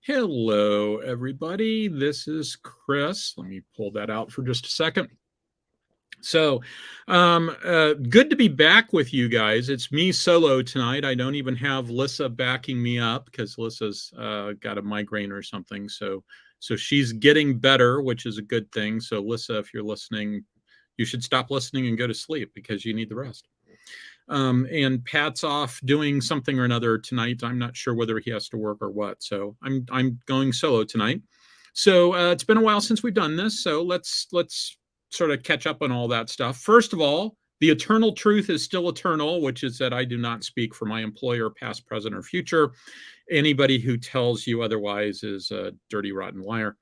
Hello, everybody. This is Chris. Let me pull that out for just a second. So, good to be back with you guys. It's me solo tonight. I don't even have Lissa backing me up because Lissa's got a migraine or something. So she's getting better, which is a good thing. So, Lissa, if you're listening, you should stop listening and go to sleep because you need the rest. And Pat's off doing something or another tonight. I'm not sure whether he has to work or what. So I'm going solo tonight. So it's been a while since we've done this. So let's sort of catch up on all that stuff. First of all, the eternal truth is still eternal, which is that I do not speak for my employer, past, present, or future. Anybody who tells you otherwise is a dirty, rotten liar.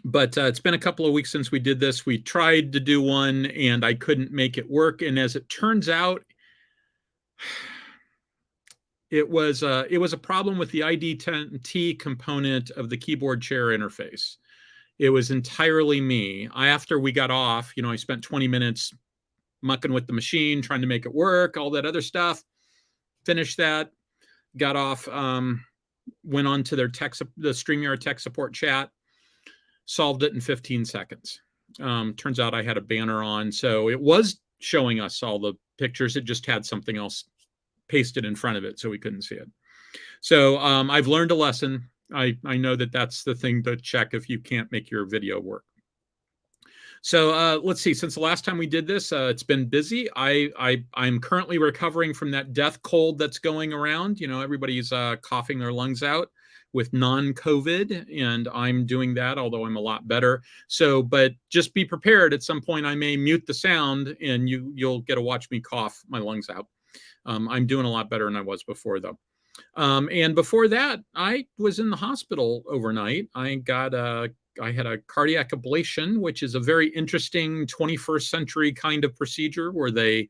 But it's been a couple of weeks since we did this. We tried to do one and I couldn't make it work. And as it turns out, it was a problem with the ID10T component of the keyboard chair interface. It was entirely me. After we got off, I spent 20 minutes mucking with the machine, trying to make it work, all that other stuff. Finished that, got off, went on to the StreamYard tech support chat, solved it in 15 seconds. Turns out I had a banner on, so it was showing us all the pictures. It just had something else pasted in front of it, so we couldn't see it. So I've learned a lesson. I know that that's the thing to check if you can't make your video work. So let's see. Since the last time we did this, it's been busy. I'm currently recovering from that death cold that's going around. Everybody's coughing their lungs out with non-COVID, and I'm doing that, although I'm a lot better. So, but just be prepared. At some point, I may mute the sound, and you'll get to watch me cough my lungs out. I'm doing a lot better than I was before, though. And before that, I was in the hospital overnight. I had a cardiac ablation, which is a very interesting 21st century kind of procedure where they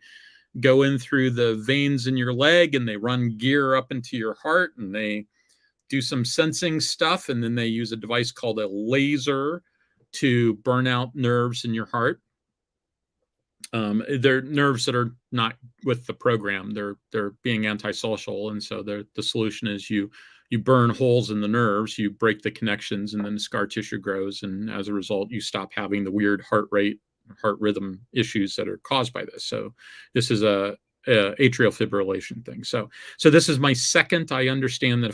go in through the veins in your leg and they run gear up into your heart and they do some sensing stuff. And then they use a device called a laser to burn out nerves in your heart. They're nerves that are not with the program. They're being antisocial, and so the solution is you burn holes in the nerves, you break the connections, and then the scar tissue grows, and as a result, you stop having the weird heart rhythm issues that are caused by this. So this is a atrial fibrillation thing. So this is my second. I understand that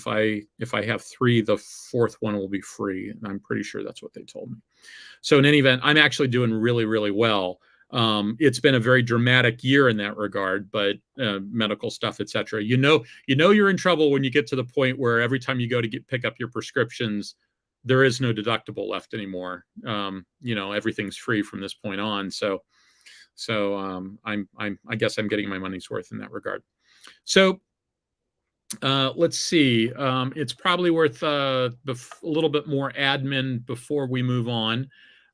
if I have three, the fourth one will be free, and I'm pretty sure that's what they told me. So in any event, I'm actually doing really, really well. It's been a very dramatic year in that regard, but medical stuff, etc. You're in trouble when you get to the point where every time you go to pick up your prescriptions, there is no deductible left anymore. Everything's free from this point on. So I guess I'm getting my money's worth in that regard. So let's see. It's probably worth a little bit more admin before we move on.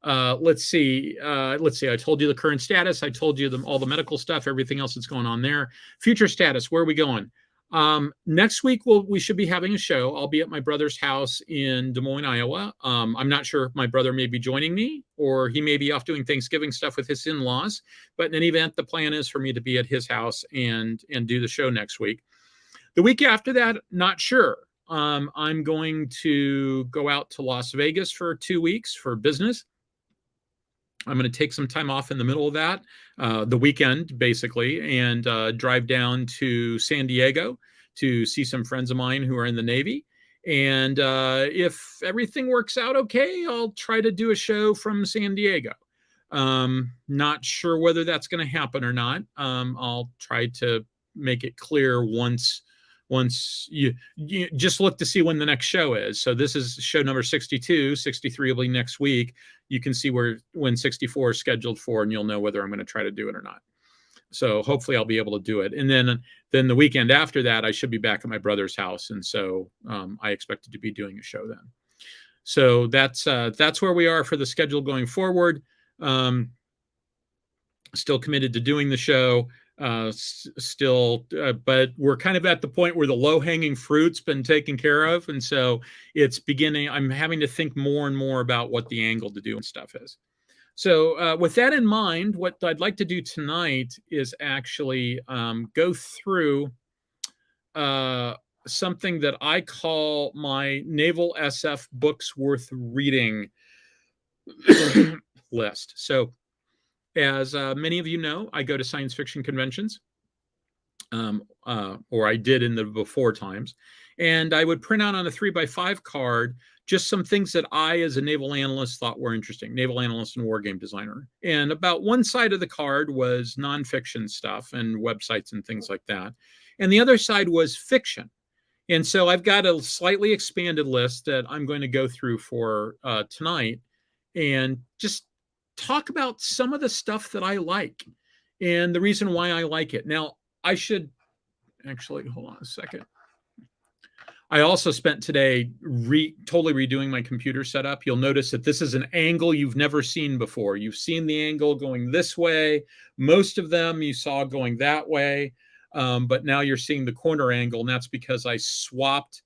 Let's see. I told you the current status. I told you all the medical stuff, everything else that's going on there. Future status. Where are we going? Next week, we should be having a show. I'll be at my brother's house in Des Moines, Iowa. I'm not sure if my brother may be joining me or he may be off doing Thanksgiving stuff with his in-laws. But in any event, the plan is for me to be at his house and do the show next week. The week after that, not sure. I'm going to go out to Las Vegas for 2 weeks for business. I'm going to take some time off in the middle of that, the weekend, basically, and drive down to San Diego to see some friends of mine who are in the Navy. And if everything works out okay, I'll try to do a show from San Diego. Not sure whether that's going to happen or not. I'll try to make it clear once you just look to see when the next show is. So this is show number 62. 63 will be next week. You can see when 64 is scheduled for, and you'll know whether I'm going to try to do it or not. So hopefully I'll be able to do it. And then the weekend after that, I should be back at my brother's house. And so I expected to be doing a show then. So that's where we are for the schedule going forward. Still committed to doing the show. But we're kind of at the point where the low-hanging fruit's been taken care of, and so I'm having to think more and more about what the angle to do and stuff is. So with that in mind, what I'd like to do tonight is actually go through something that I call my Naval SF books worth reading list. So, as many of you know, I go to science fiction conventions, or I did in the before times, and I would print out on a 3x5 card just some things that I, as a naval analyst, thought were interesting. Naval analyst and war game designer. And about one side of the card was nonfiction stuff and websites and things like that. And the other side was fiction. And so I've got a slightly expanded list that I'm going to go through for tonight and just talk about some of the stuff that I like and the reason why I like it. Now, I should actually, hold on a second. I also spent today totally redoing my computer setup. You'll notice that this is an angle you've never seen before. You've seen the angle going this way. Most of them you saw going that way. But now you're seeing the corner angle, and that's because I swapped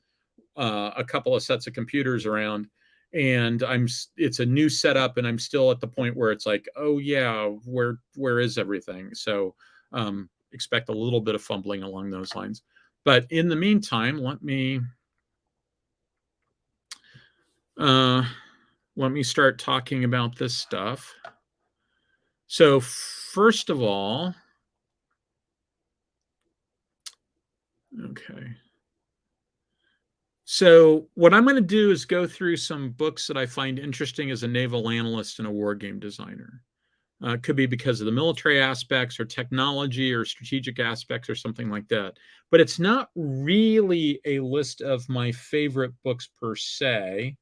a couple of sets of computers around, and it's a new setup, and I'm still at the point where it's like, oh yeah, where is everything? So expect a little bit of fumbling along those lines. But in the meantime, let me start talking about this stuff. So first of all, okay. So what I'm going to do is go through some books that I find interesting as a naval analyst and a war game designer. It could be because of the military aspects or technology or strategic aspects or something like that. But it's not really a list of my favorite books per se.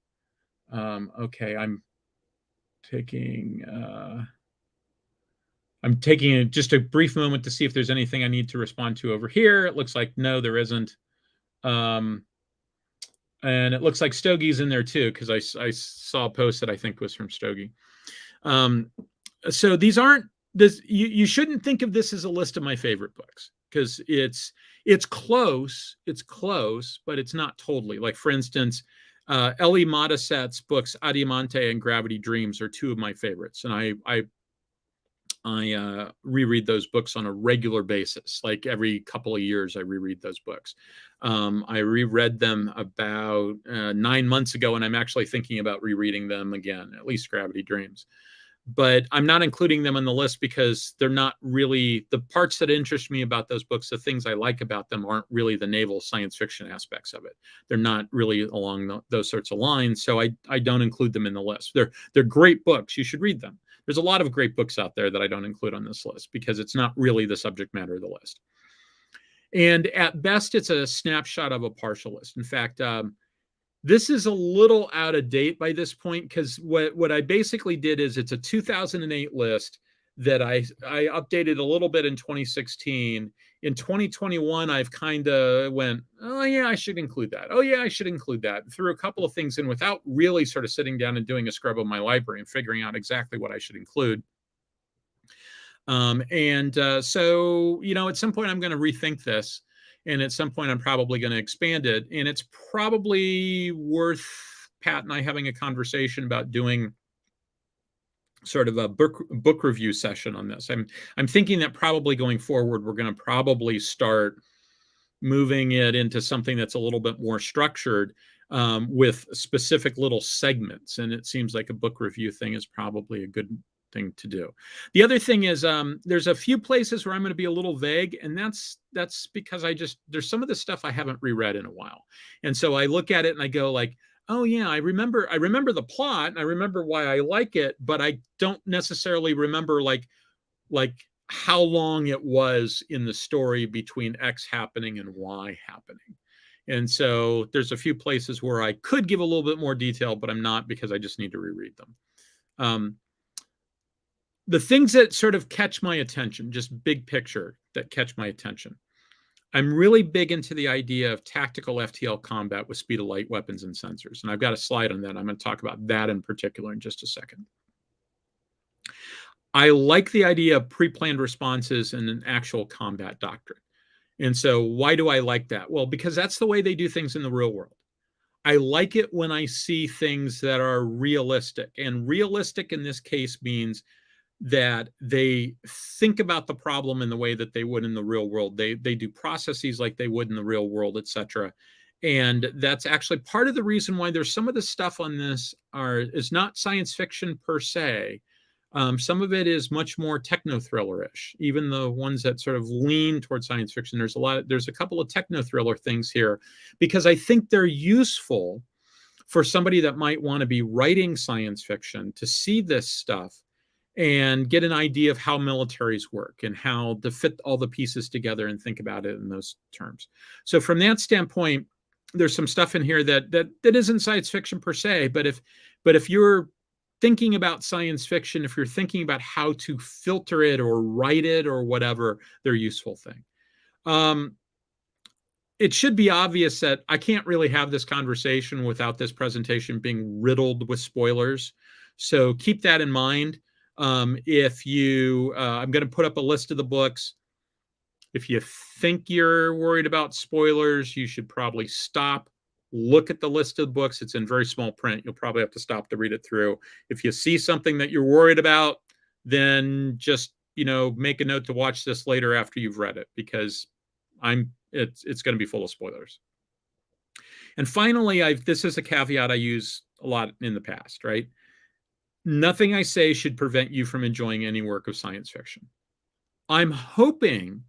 Okay, I'm taking just a brief moment to see if there's anything I need to respond to over here. It looks like no, there isn't. And it looks like Stogie's in there too, because I saw a post that I think was from Stogie. So these aren't this. You shouldn't think of this as a list of my favorite books, because it's close, but it's not totally. Like, for instance, Ellie Modissette's books Adiamante and Gravity Dreams are two of my favorites, and I reread those books on a regular basis. Like every couple of years, I reread those books. I reread them about 9 months ago, and I'm actually thinking about rereading them again, at least Gravity Dreams. But I'm not including them on the list because they're not really the parts that interest me about those books. The things I like about them aren't really the naval science fiction aspects of it. They're not really along those sorts of lines. So I don't include them in the list. They're great books. You should read them. There's a lot of great books out there that I don't include on this list because it's not really the subject matter of the list. And at best, it's a snapshot of a partial list. In fact, this is a little out of date by this point, because what I basically did is it's a 2008 list that I updated a little bit in 2016. In 2021, I've kind of went, oh yeah, I should include that. Oh yeah, I should include that. Threw a couple of things in without really sort of sitting down and doing a scrub of my library and figuring out exactly what I should include. So, at some point I'm going to rethink this. And at some point, I'm probably going to expand it. And it's probably worth Pat and I having a conversation about doing sort of a book review session on this. I'm thinking that probably going forward, we're going to probably start moving it into something that's a little bit more structured, with specific little segments. And it seems like a book review thing is probably a good thing to do. The other thing is, there's a few places where I'm going to be a little vague, and that's because there's some of the stuff I haven't reread in a while. And so I look at it and I go like, oh yeah, I remember the plot and I remember why I like it, but I don't necessarily remember like how long it was in the story between X happening and Y happening. And so there's a few places where I could give a little bit more detail, but I'm not, because I just need to reread them. The things that sort of catch my attention, just big picture that catch my attention. I'm really big into the idea of tactical FTL combat with speed of light weapons and sensors. And I've got a slide on that. I'm going to talk about that in particular in just a second. I like the idea of pre-planned responses and an actual combat doctrine. And so why do I like that? Well, because that's the way they do things in the real world. I like it when I see things that are realistic. And realistic in this case means that they think about the problem in the way that they would in the real world. They do processes like they would in the real world, etc. And that's actually part of the reason why there's some of the stuff on this is not science fiction per se. Some of it is much more techno thriller-ish. Even the ones that sort of lean towards science fiction, there's a couple of techno thriller things here, because I think they're useful for somebody that might want to be writing science fiction to see this stuff and get an idea of how militaries work and how to fit all the pieces together and think about it in those terms. So from that standpoint, there's some stuff in here that isn't science fiction per se, but if you're thinking about science fiction, if you're thinking about how to filter it or write it or whatever, they're a useful thing. It should be obvious that I can't really have this conversation without this presentation being riddled with spoilers. So keep that in mind. I'm going to put up a list of the books. If you think you're worried about spoilers, you should probably stop, look at the list of books. It's in very small print. You'll probably have to stop to read it through. If you see something that you're worried about, then just, make a note to watch this later after you've read it, because it's going to be full of spoilers. And finally, this is a caveat I use a lot in the past, right? Nothing I say should prevent you from enjoying any work of science fiction. I'm hoping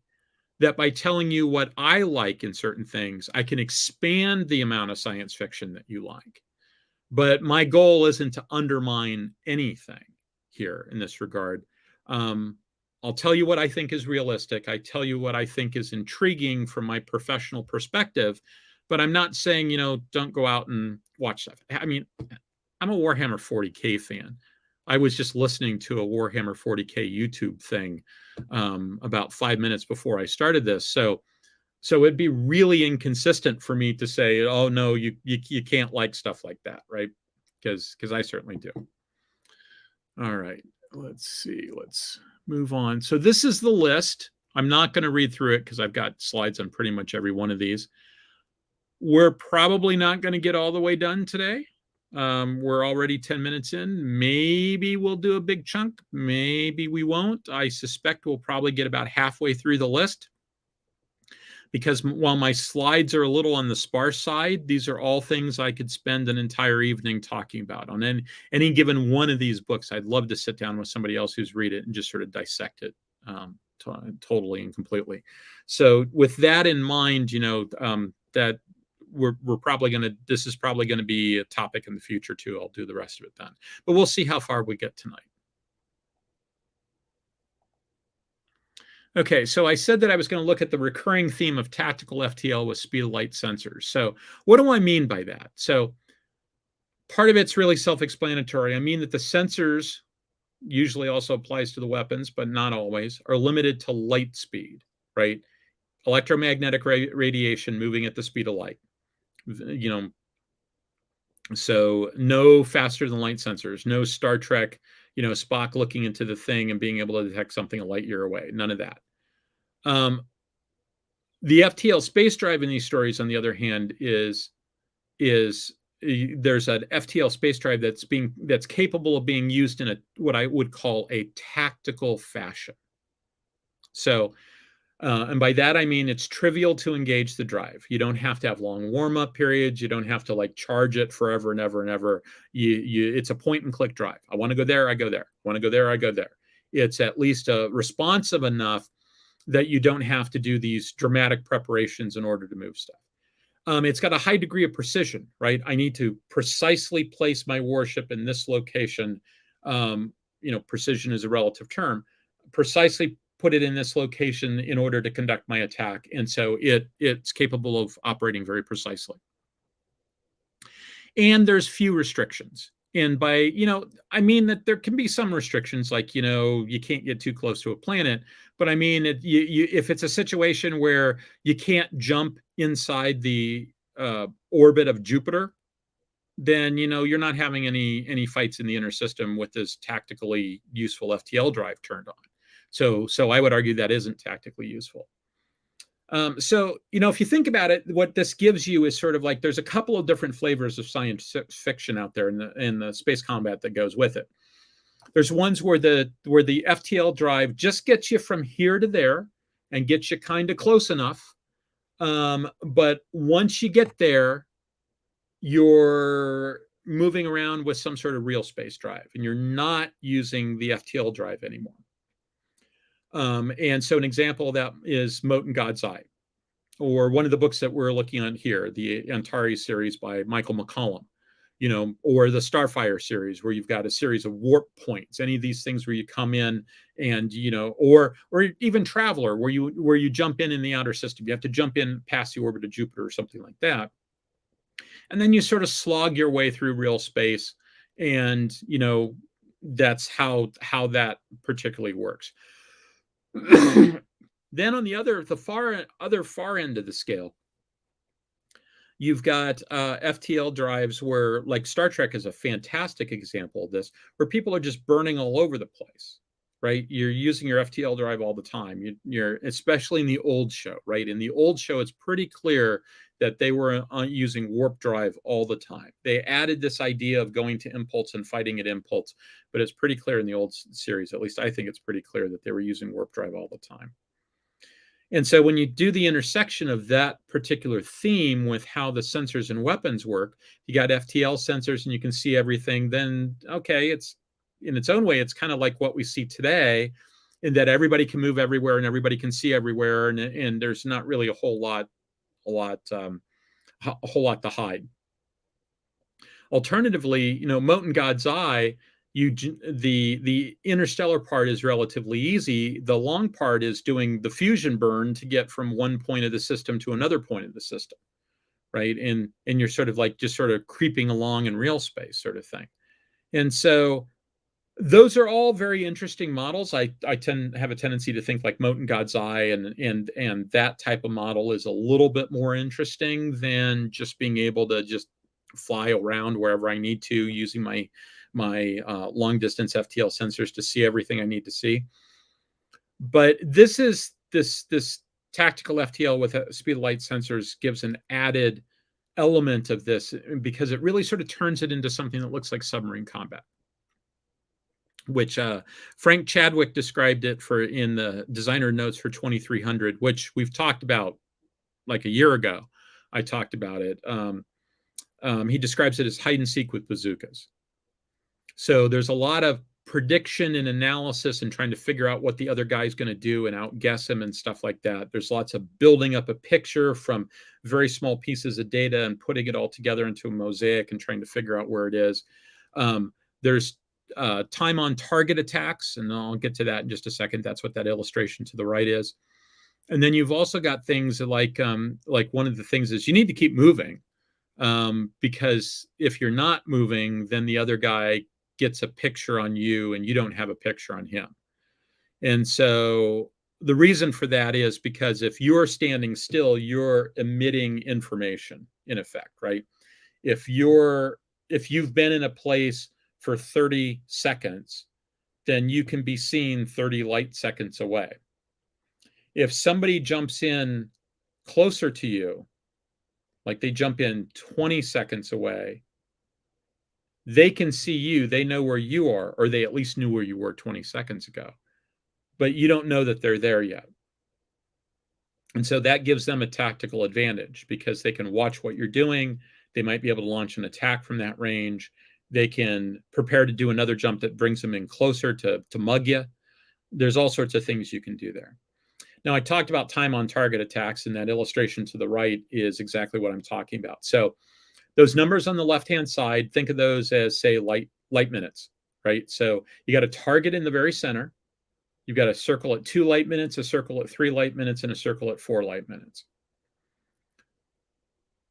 that by telling you what I like in certain things, I can expand the amount of science fiction that you like. But my goal isn't to undermine anything here in this regard. I'll tell you what I think is realistic. I tell you what I think is intriguing from my professional perspective, but I'm not saying, don't go out and watch stuff. I mean, I'm a Warhammer 40K fan. I was just listening to a Warhammer 40K YouTube thing about 5 minutes before I started this. So it'd be really inconsistent for me to say, oh, no, you can't like stuff like that, right? Because I certainly do. All right, let's see. Let's move on. So this is the list. I'm not going to read through it because I've got slides on pretty much every one of these. We're probably not going to get all the way done today. We're already 10 minutes in. Maybe we'll do a big chunk. Maybe we won't. I suspect we'll probably get about halfway through the list, because while my slides are a little on the sparse side, these are all things I could spend an entire evening talking about. On any given one of these books, I'd love to sit down with somebody else who's read it and just sort of dissect it totally and completely. So with that in mind, that we're probably this is probably going to be a topic in the future too. I'll do the rest of it then, but we'll see how far we get tonight. Okay, so I said that I was going to look at the recurring theme of tactical FTL with speed of light sensors. So what do I mean by that? So part of it's really self-explanatory. I mean that the sensors, usually also applies to the weapons, but not always, are limited to light speed, right? Electromagnetic radiation moving at the speed of light. So no faster than light sensors, no Star Trek, Spock looking into the thing and being able to detect something a light year away. None of that. The FTL space drive in these stories, on the other hand, is there's an FTL space drive that's capable of being used in what I would call a tactical fashion. So, and by that I mean it's trivial to engage the drive. You don't have to have long warm-up periods. You don't have to charge it forever and ever and ever. It's a point-and-click drive. I want to go there, I go there. I want to go there, I go there. It's at least responsive enough that you don't have to do these dramatic preparations in order to move stuff. It's got a high degree of precision, right? I need to precisely place my warship in this location. Precision is a relative term. Precisely put it in this location in order to conduct my attack. And so it's capable of operating very precisely. And there's few restrictions. And by, I mean that there can be some restrictions, like, you can't get too close to a planet. But I mean, if it's a situation where you can't jump inside the orbit of Jupiter, then, you're not having any fights in the inner system with this tactically useful FTL drive turned on. So I would argue that isn't tactically useful. So, if you think about it, what this gives you is sort of like there's a couple of different flavors of science fiction out there in the space combat that goes with it. There's ones where the FTL drive just gets you from here to there and gets you kind of close enough. But once you get there, you're moving around with some sort of real space drive, and you're not using the FTL drive anymore. And so an example of that is Mote in God's Eye, or one of the books that we're looking at here, the Antares series by Michael McCollum, or the Starfire series, where you've got a series of warp points, any of these things where you come in and, or even Traveler, where you jump in the outer system. You have to jump in past the orbit of Jupiter or something like that. And then you sort of slog your way through real space. And, that's how that particularly works. Then on the far end of the scale, you've got FTL drives where, like, Star Trek is a fantastic example of this, where people are just burning all over the place, right? You're using your FTL drive all the time. You're especially in the old show, right? In the old show, it's pretty clear that they were using warp drive all the time. They added this idea of going to impulse and fighting at impulse, but it's pretty clear in the old series, at least I think it's pretty clear, that they were using warp drive all the time. And so when you do the intersection of that particular theme with how the sensors and weapons work, you got FTL sensors and you can see everything, then, okay, it's in its own way, it's kind of like what we see today, in that everybody can move everywhere and everybody can see everywhere. And there's not really a whole lot to hide. Alternatively, Mote in God's Eye, the interstellar part is relatively easy. The long part is doing the fusion burn to get from one point of the system to another point of the system, right? And you're sort of like just sort of creeping along in real space, sort of thing. And so those are all very interesting models. I tend to have a tendency to think like Mote in God's Eye and that type of model is a little bit more interesting than just being able to just fly around wherever I need to using my long distance FTL sensors to see everything I need to see. But this tactical FTL with speed of light sensors gives an added element of this, because it really sort of turns it into something that looks like submarine combat, which Frank Chadwick described it in the designer notes for 2300, which we've talked about like a year ago. I talked about it. He describes it as hide and seek with bazookas. So there's a lot of prediction and analysis and trying to figure out what the other guy's going to do and outguess him and stuff like that. There's lots of building up a picture from very small pieces of data and putting it all together into a mosaic and trying to figure out where it is. There's time on target attacks, and I'll get to that in just a second. That's what that illustration to the right is. And then you've also got things like one of the things is you need to keep moving, because if you're not moving, then the other guy gets a picture on you and you don't have a picture on him. And so the reason for that is because if you're standing still, you're emitting information in effect, right? If you've been in a place for 30 seconds, then you can be seen 30 light seconds away. If somebody jumps in closer to you, like they jump in 20 seconds away, they can see you, they know where you are, or they at least knew where you were 20 seconds ago, but you don't know that they're there yet. And so that gives them a tactical advantage because they can watch what you're doing. They might be able to launch an attack from that range. They can prepare to do another jump that brings them in closer to mug you. There's all sorts of things you can do there. Now, I talked about time on target attacks, and that illustration to the right is exactly what I'm talking about. So those numbers on the left-hand side, think of those as, say, light minutes, right? So you got a target in the very center. You've got a circle at 2 light minutes, a circle at 3 light minutes, and a circle at 4 light minutes.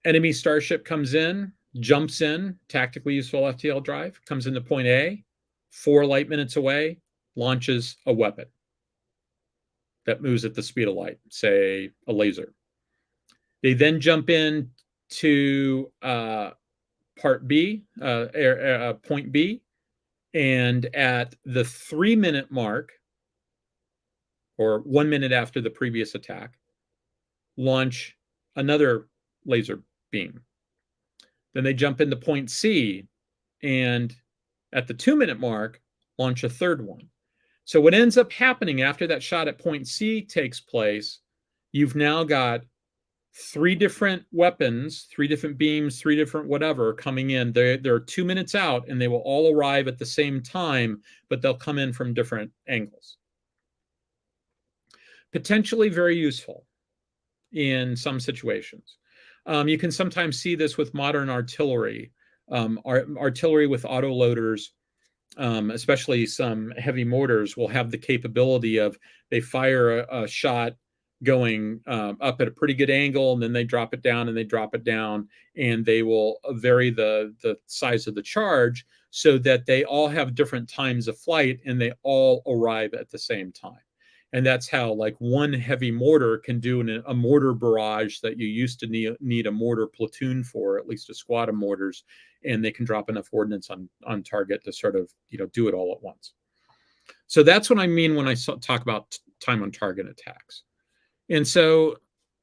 Enemy starship comes in, jumps in, tactically useful FTL drive, comes into point A, 4 light minutes away, launches a weapon that moves at the speed of light, say a laser. They then jump in to part B, point B, and at the 3-minute mark, or 1 minute after the previous attack, launch another laser beam. Then they jump into point C, and at the 2-minute mark, launch a third one. So what ends up happening after that shot at point C takes place, you've now got 3 different weapons, 3 different beams, 3 different whatever coming in. They're 2 minutes out, and they will all arrive at the same time, but they'll come in from different angles. Potentially very useful in some situations. You can sometimes see this with modern artillery, artillery with autoloaders, especially some heavy mortars, will have the capability of they fire a shot going up at a pretty good angle, and then they drop it down and they drop it down, and they will vary the size of the charge so that they all have different times of flight and they all arrive at the same time. And that's how, like, one heavy mortar can do a mortar barrage that you used to need a mortar platoon for, at least a squad of mortars, and they can drop enough ordnance on target to sort of, do it all at once. So that's what I mean when I talk about time on target attacks. And so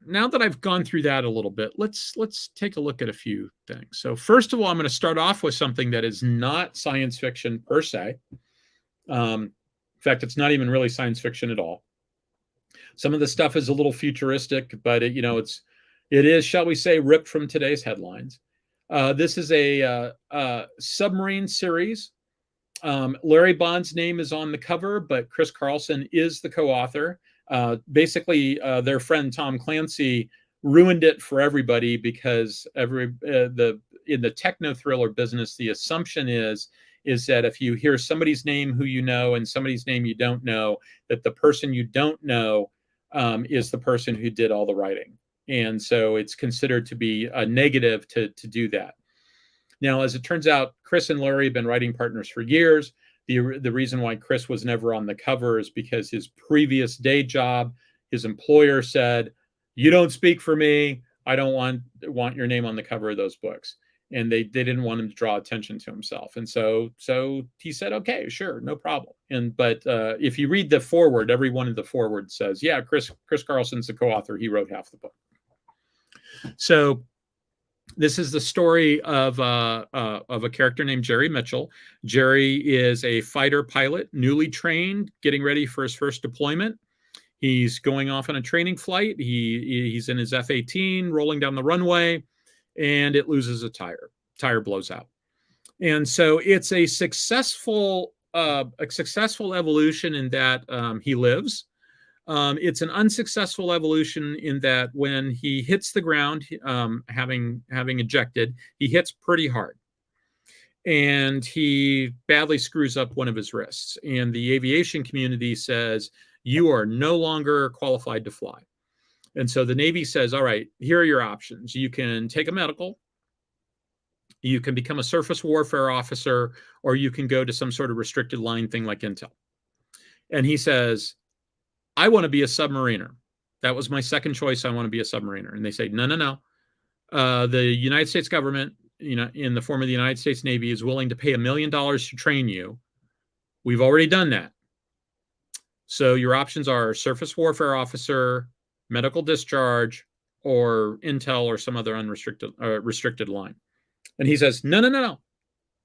now that I've gone through that a little bit, let's take a look at a few things. So first of all, I'm going to start off with something that is not science fiction per se. In fact, it's not even really science fiction at all. Some of the stuff is a little futuristic, but it is, shall we say, ripped from today's headlines. This is a submarine series. Larry Bond's name is on the cover, but Chris Carlson is the co-author. Basically, their friend Tom Clancy ruined it for everybody because in the techno thriller business, the assumption is that if you hear somebody's name who you know and somebody's name you don't know, that the person you don't know is the person who did all the writing. And so it's considered to be a negative to do that. Now, as it turns out, Chris and Larry have been writing partners for years. The reason why Chris was never on the cover is because his previous day job, his employer said, "You don't speak for me. I don't want your name on the cover of those books." And they didn't want him to draw attention to himself. And so he said, "Okay, sure, no problem." But if you read the foreword, every one of the foreword says, "Yeah, Chris Carlson's the co-author. He wrote half the book." So this is the story of a character named Jerry Mitchell. Jerry is a fighter pilot, newly trained, getting ready for his first deployment. He's going off on a training flight. He's in his F-18, rolling down the runway, and it loses a tire. Tire blows out. And so it's a successful evolution in that he lives. It's an unsuccessful evolution in that when he hits the ground, having ejected, he hits pretty hard. And he badly screws up one of his wrists. And the aviation community says, "You are no longer qualified to fly." And so the Navy says, "All right, here are your options. You can take a medical, you can become a surface warfare officer, or you can go to some sort of restricted line thing like Intel." And he says, "I want to be a submariner. That was my second choice. I want to be a submariner." And they say, no. The United States government, in the form of the United States Navy, is willing to pay $1 million to train you. We've already done that. So your options are surface warfare officer, medical discharge, or Intel or some other restricted line. And he says, no.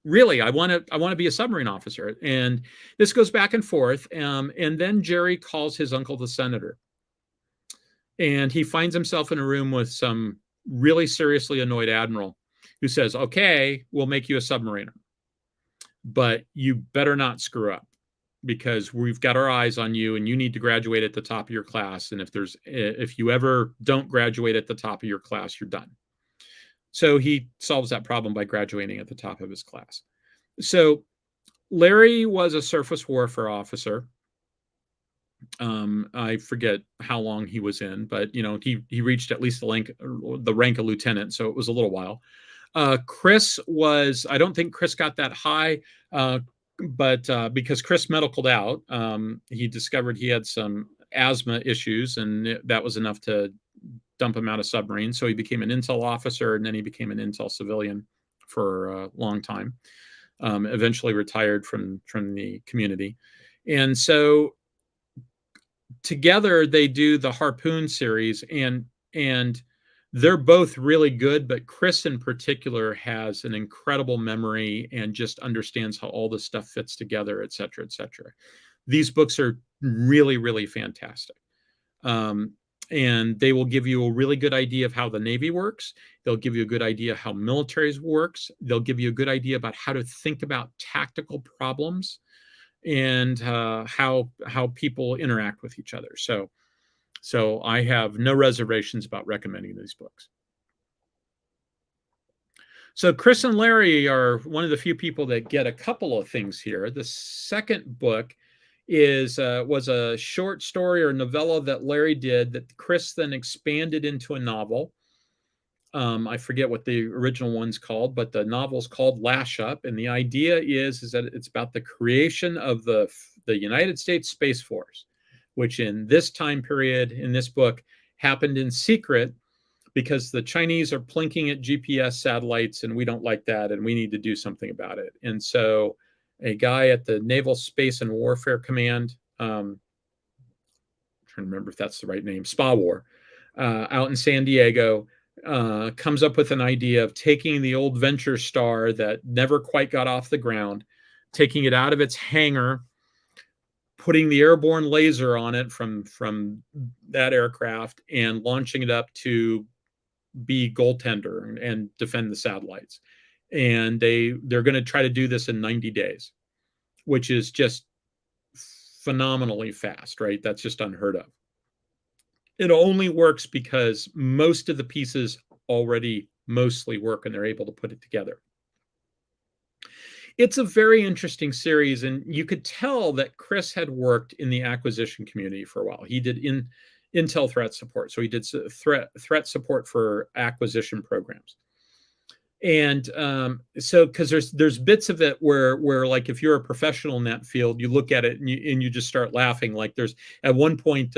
Really, I want to be a submarine officer. And this goes back and forth. And then Jerry calls his uncle, the senator. And he finds himself in a room with some really seriously annoyed admiral who says, "Okay, we'll make you a submariner, but you better not screw up, because we've got our eyes on you and you need to graduate at the top of your class. And if you ever don't graduate at the top of your class, you're done." So he solves that problem by graduating at the top of his class. So Larry was a surface warfare officer. I forget how long he was in, but he reached at least the rank of lieutenant, so it was a little while. Chris was, I don't think Chris got that high, but because Chris medicaled out, he discovered he had some asthma issues, and that was enough to dump him out of submarine. So he became an Intel officer, and then he became an Intel civilian for a long time. Eventually retired from the community. And so together they do the Harpoon series, and They're both really good, but Chris in particular has an incredible memory and just understands how all this stuff fits together, et cetera, et cetera. These books are really, really fantastic. And they will give you a really good idea of how the Navy works. They'll give you a good idea how militaries works. They'll give you a good idea about how to think about tactical problems and how people interact with each other. So I have no reservations about recommending these books. So Chris and Larry are one of the few people that get a couple of things here. The second book was a short story or novella that Larry did that Chris then expanded into a novel. I forget what the original one's called, but the novel's called Lash Up, and the idea is that it's about the creation of the United States Space Force, which in this time period in this book happened in secret because the Chinese are plinking at GPS satellites, and we don't like that, and we need to do something about it. And so a guy at the Naval Space and Warfare Command, I'm trying to remember if that's the right name, SPA-WAR, out in San Diego, comes up with an idea of taking the old Venture Star that never quite got off the ground, taking it out of its hangar, putting the airborne laser on it from that aircraft, and launching it up to be goaltender and defend the satellites. And they're going to try to do this in 90 days, which is just phenomenally fast, right? That's just unheard of. It only works because most of the pieces already mostly work and they're able to put it together. It's a very interesting series, and you could tell that Chris had worked in the acquisition community for a while. He did intel threat support, so he did threat support for acquisition programs. And so because there's bits of it where like if you're a professional in that field, you look at it and you just start laughing. Like there's at one point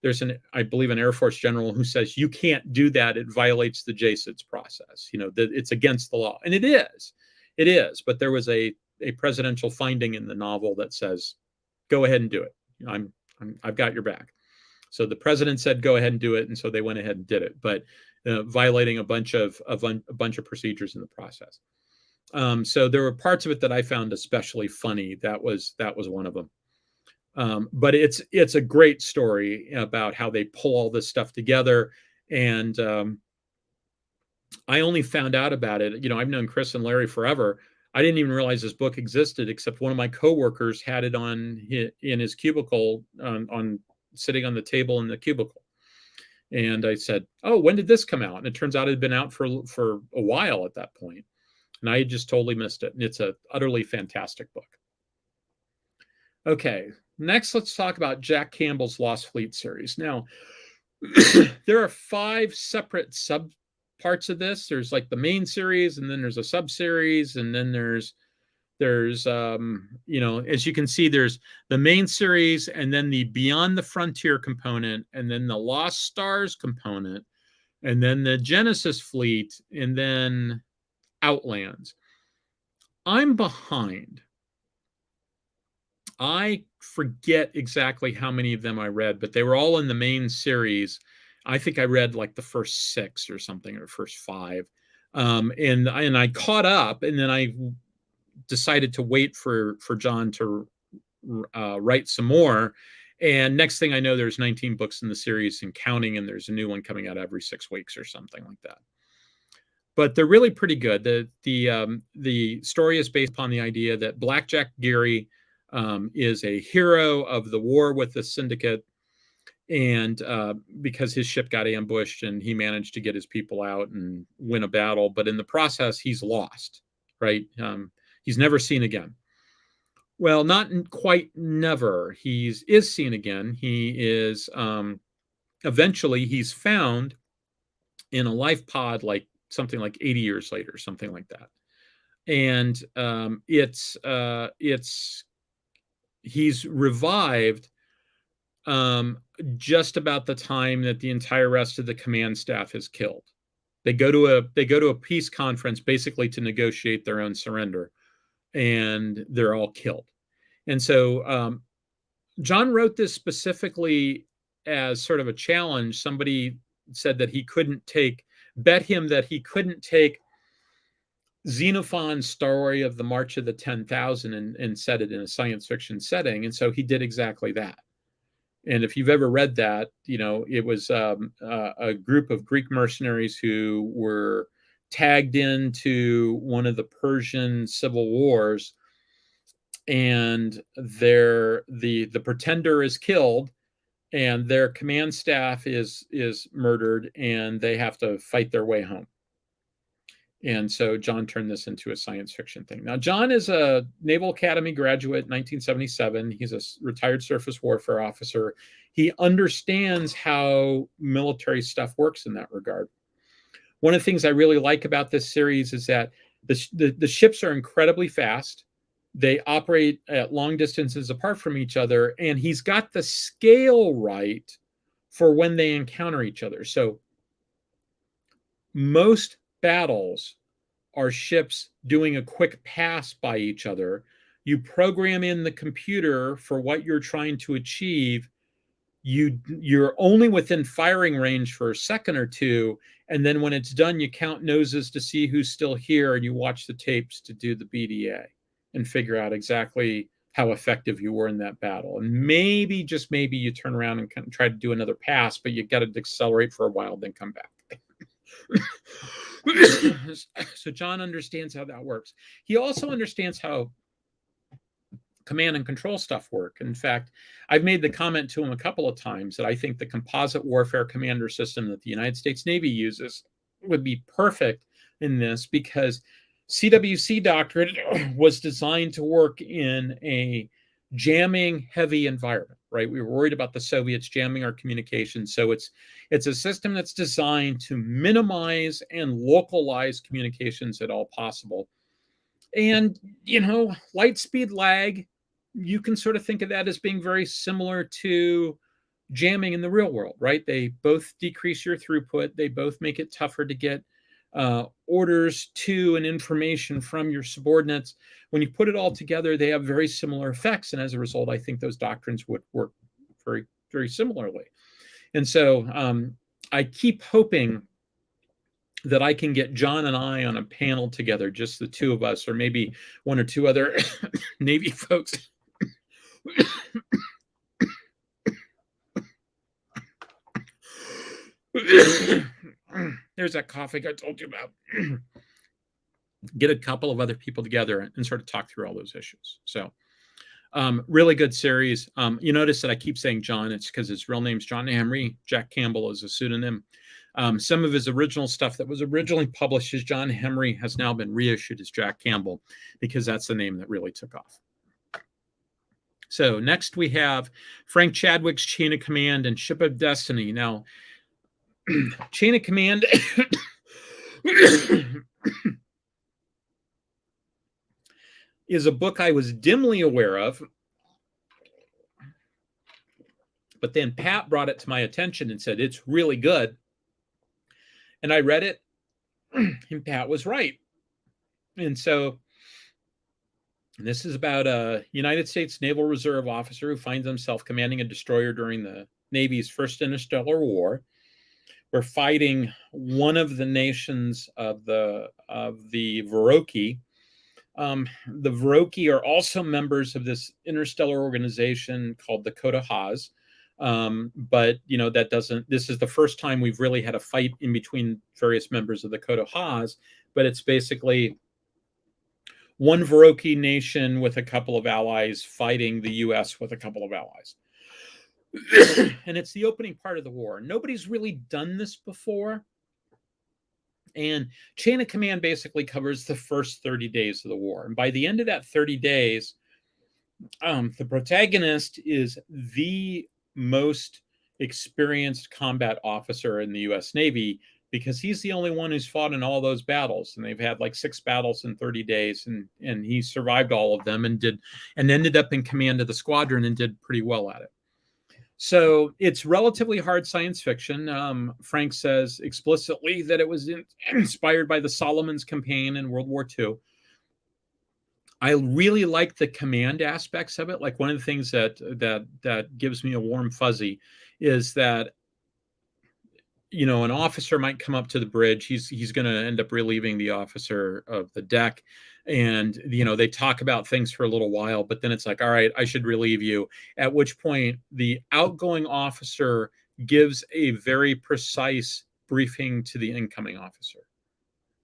there's I believe an Air Force general who says you can't do that, it violates the JSIDS process, that it's against the law. And it is, but there was a presidential finding in the novel that says go ahead and do it. I've got your back. So the president said go ahead and do it, and so they went ahead and did it, but violating a bunch of procedures in the process. So there were parts of it that I found especially funny. That was one of them. But it's a great story about how they pull all this stuff together. And I only found out about it. I've known Chris and Larry forever. I didn't even realize this book existed, except one of my coworkers had it in his cubicle on sitting on the table in the cubicle. And I said, "Oh, when did this come out?" And it turns out it had been out for a while at that point. And I had just totally missed it. And it's a utterly fantastic book. Okay, next let's talk about Jack Campbell's Lost Fleet series. Now, there are 5 separate sub parts of this. There's like the main series, and then there's a sub-series, and then there's as you can see, there's the main series, and then the Beyond the Frontier component, and then the Lost Stars component, and then the Genesis Fleet, and then Outlands. I'm behind. I forget exactly how many of them I read, but they were all in the main series. I think I read like the first 6 or something, or first 5. And I caught up, and then I decided to wait for John to write some more. And next thing I know, there's 19 books in the series and counting, and there's a new one coming out every 6 weeks or something like that. But they're really pretty good. The story is based upon the idea that Blackjack Geary is a hero of the war with the Syndicate, and because his ship got ambushed and he managed to get his people out and win a battle, but in the process he's lost, right? He's never seen again. Well, not quite never. He is seen again. He is eventually he's found in a life pod, like something like 80 years later, something like that. And he's revived just about the time that the entire rest of the command staff is killed. They go to a peace conference basically to negotiate their own surrender, and they're all killed. And so John wrote this specifically as sort of a challenge. Somebody said that he couldn't take bet him that he couldn't take Xenophon's story of the March of the 10,000 and set it in a science fiction setting. And so he did exactly that. And if you've ever read that, it was a group of Greek mercenaries who were tagged into one of the Persian civil wars, and the pretender is killed, and their command staff is murdered, and they have to fight their way home. And so John turned this into a science fiction thing. Now, John is a Naval Academy graduate, 1977. He's a retired surface warfare officer. He understands how military stuff works in that regard. One of the things I really like about this series is that the ships are incredibly fast. They operate at long distances apart from each other, and he's got the scale right for when they encounter each other. So most battles are ships doing a quick pass by each other. You program in the computer for what you're trying to achieve. You're only within firing range for a second or two, and then when it's done, you count noses to see who's still here, and you watch the tapes to do the BDA and figure out exactly how effective you were in that battle. And maybe, just maybe, you turn around and try to do another pass, but you got to accelerate for a while, then come back. So John understands how that works. He also understands how command and control stuff work. In fact, I've made the comment to him a couple of times that I think the composite warfare commander system that the United States Navy uses would be perfect in this, because CWC doctrine was designed to work in a jamming heavy environment, right? We were worried about the Soviets jamming our communications. So it's a system that's designed to minimize and localize communications at all possible. And, light speed lag, you can sort of think of that as being very similar to jamming in the real world, right? They both decrease your throughput. They both make it tougher to get orders to and information from your subordinates. When you put it all together, they have very similar effects. And as a result, I think those doctrines would work very, very similarly. And so I keep hoping that I can get John and I on a panel together, just the two of us, or maybe one or two other Navy folks. There's that coughing I told you about. Get a couple of other people together and sort of talk through all those issues. So really good series. You notice that I keep saying John. It's because his real name's John Henry. Jack Campbell is a pseudonym. Some of his original stuff that was originally published as John Henry has now been reissued as Jack Campbell, because that's the name that really took off. So next we have Frank Chadwick's Chain of Command and Ship of Destiny. Now, Chain of Command is a book I was dimly aware of, but then Pat brought it to my attention and said, it's really good. And I read it, and Pat was right. And so this is about a United States Naval Reserve officer who finds himself commanding a destroyer during the Navy's first interstellar war. We're fighting one of the nations of the Viroki. The Viroki are also members of this interstellar organization called the Kota-Haz. But that doesn't, this is the first time we've really had a fight in between various members of the Kota-Haz, but it's basically one Viroki nation with a couple of allies fighting the US with a couple of allies. And it's the opening part of the war. Nobody's really done this before. And Chain of Command basically covers the first 30 days of the war. And by the end of that 30 days, the protagonist is the most experienced combat officer in the US Navy, because he's the only one who's fought in all those battles. And they've had like 6 battles in 30 days. And he survived all of them and ended up in command of the squadron and did pretty well at it. So it's relatively hard science fiction. Frank says explicitly that it was inspired by the Solomons campaign in World War II. I really like the command aspects of it. Like, one of the things that gives me a warm fuzzy is that an officer might come up to the bridge. He's going to end up relieving the officer of the deck, and they talk about things for a little while, but then it's like, all right, I should relieve you. At which point the outgoing officer gives a very precise briefing to the incoming officer,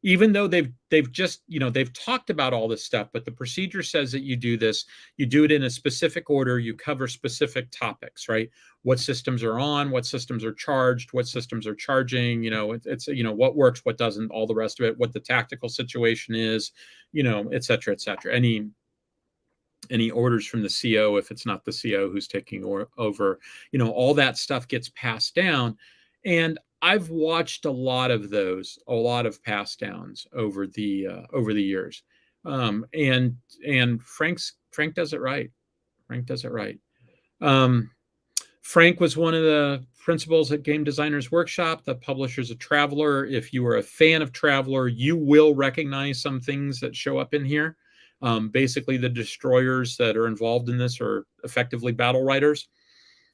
even though they've just they've talked about all this stuff, but the procedure says that you do this, you do it in a specific order, you cover specific topics, right? What systems are on, what systems are charged, what systems are charging, it's what works, what doesn't, all the rest of it, what the tactical situation is, et cetera, et cetera. Any orders from the CO, if it's not the CO who's taking over, all that stuff gets passed down. And I've watched a lot of pass downs over the years. And Frank does it right. Frank does it right. Frank was one of the principals at Game Designers Workshop. The publisher's a Traveler. If you are a fan of Traveler, you will recognize some things that show up in here. Basically, the destroyers that are involved in this are effectively battle riders.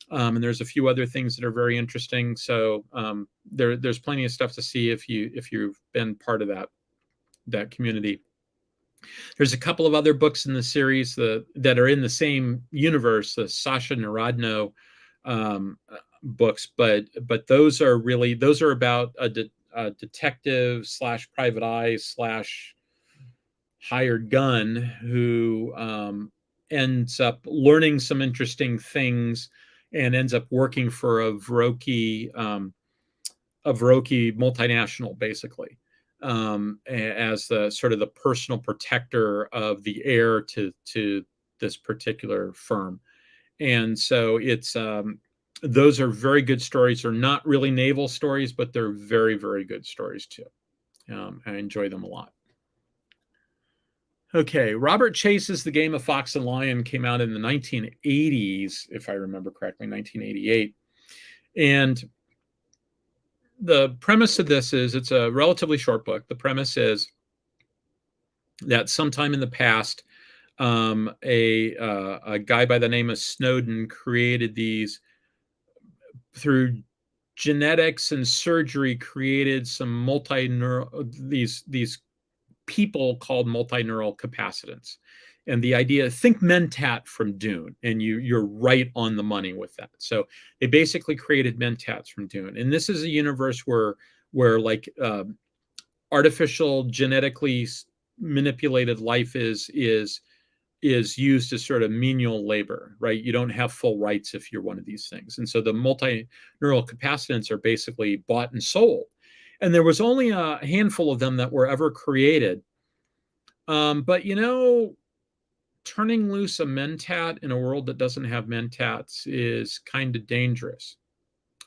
And there's a few other things that are very interesting. So there's plenty of stuff to see if you've been part of that community. There's a couple of other books in the series that are in the same universe, the Sasha Narodno books, but those are about a detective / private eye / hired gun who ends up learning some interesting things and ends up working for a Vroki multinational, basically, as the sort of the personal protector of the heir to this particular firm. And so it's those are very good stories. They're not really naval stories, but they're very, very good stories too. I enjoy them a lot. Okay, Robert Chase's The Game of Fox and Lion came out in the 1980s, if I remember correctly, 1988. And the premise of this is, it's a relatively short book. The premise is that sometime in the past, a guy by the name of Snowden created these, through genetics and surgery, created some these people called multineural capacitants. And the idea, think Mentat from Dune, and you're right on the money with that. So they basically created Mentats from Dune. And this is a universe where like artificial, genetically manipulated life is used as sort of menial labor, right? You don't have full rights if you're one of these things. And so the multineural capacitants are basically bought and sold. And there was only a handful of them that were ever created. But, turning loose a Mentat in a world that doesn't have Mentats is kind of dangerous.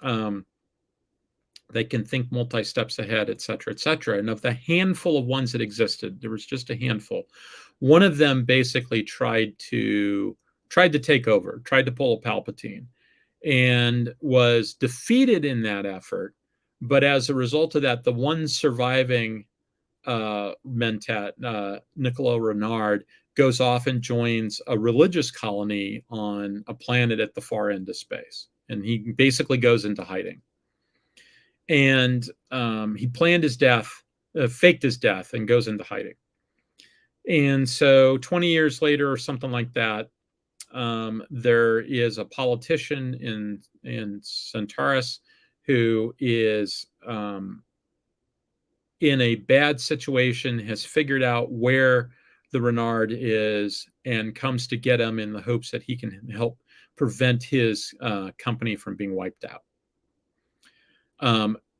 They can think multi-steps ahead, et cetera, et cetera. And of the handful of ones that existed, there was just a handful. One of them basically tried to take over, tried to pull a Palpatine, and was defeated in that effort. But as a result of that, the one surviving Mentat, Nicolas Renard, goes off and joins a religious colony on a planet at the far end of space. And he basically goes into hiding. And he planned his death, faked his death, and goes into hiding. And so 20 years later or something like that, there is a politician in Centaurus who is in a bad situation, has figured out where the Renard is, and comes to get him in the hopes that he can help prevent his company from being wiped out.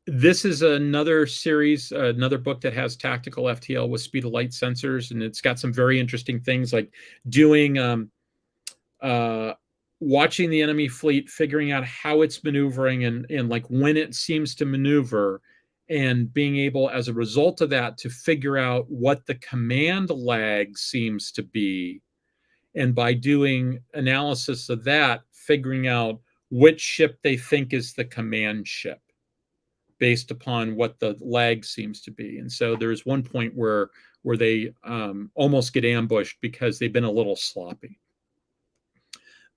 This is another series, another book that has tactical FTL with speed of light sensors, and it's got some very interesting things like doing, watching the enemy fleet, figuring out how it's maneuvering and like when it seems to maneuver, and being able, as a result of that, to figure out what the command lag seems to be. And by doing analysis of that, figuring out which ship they think is the command ship based upon what the lag seems to be. And so there's one point where they almost get ambushed because they've been a little sloppy.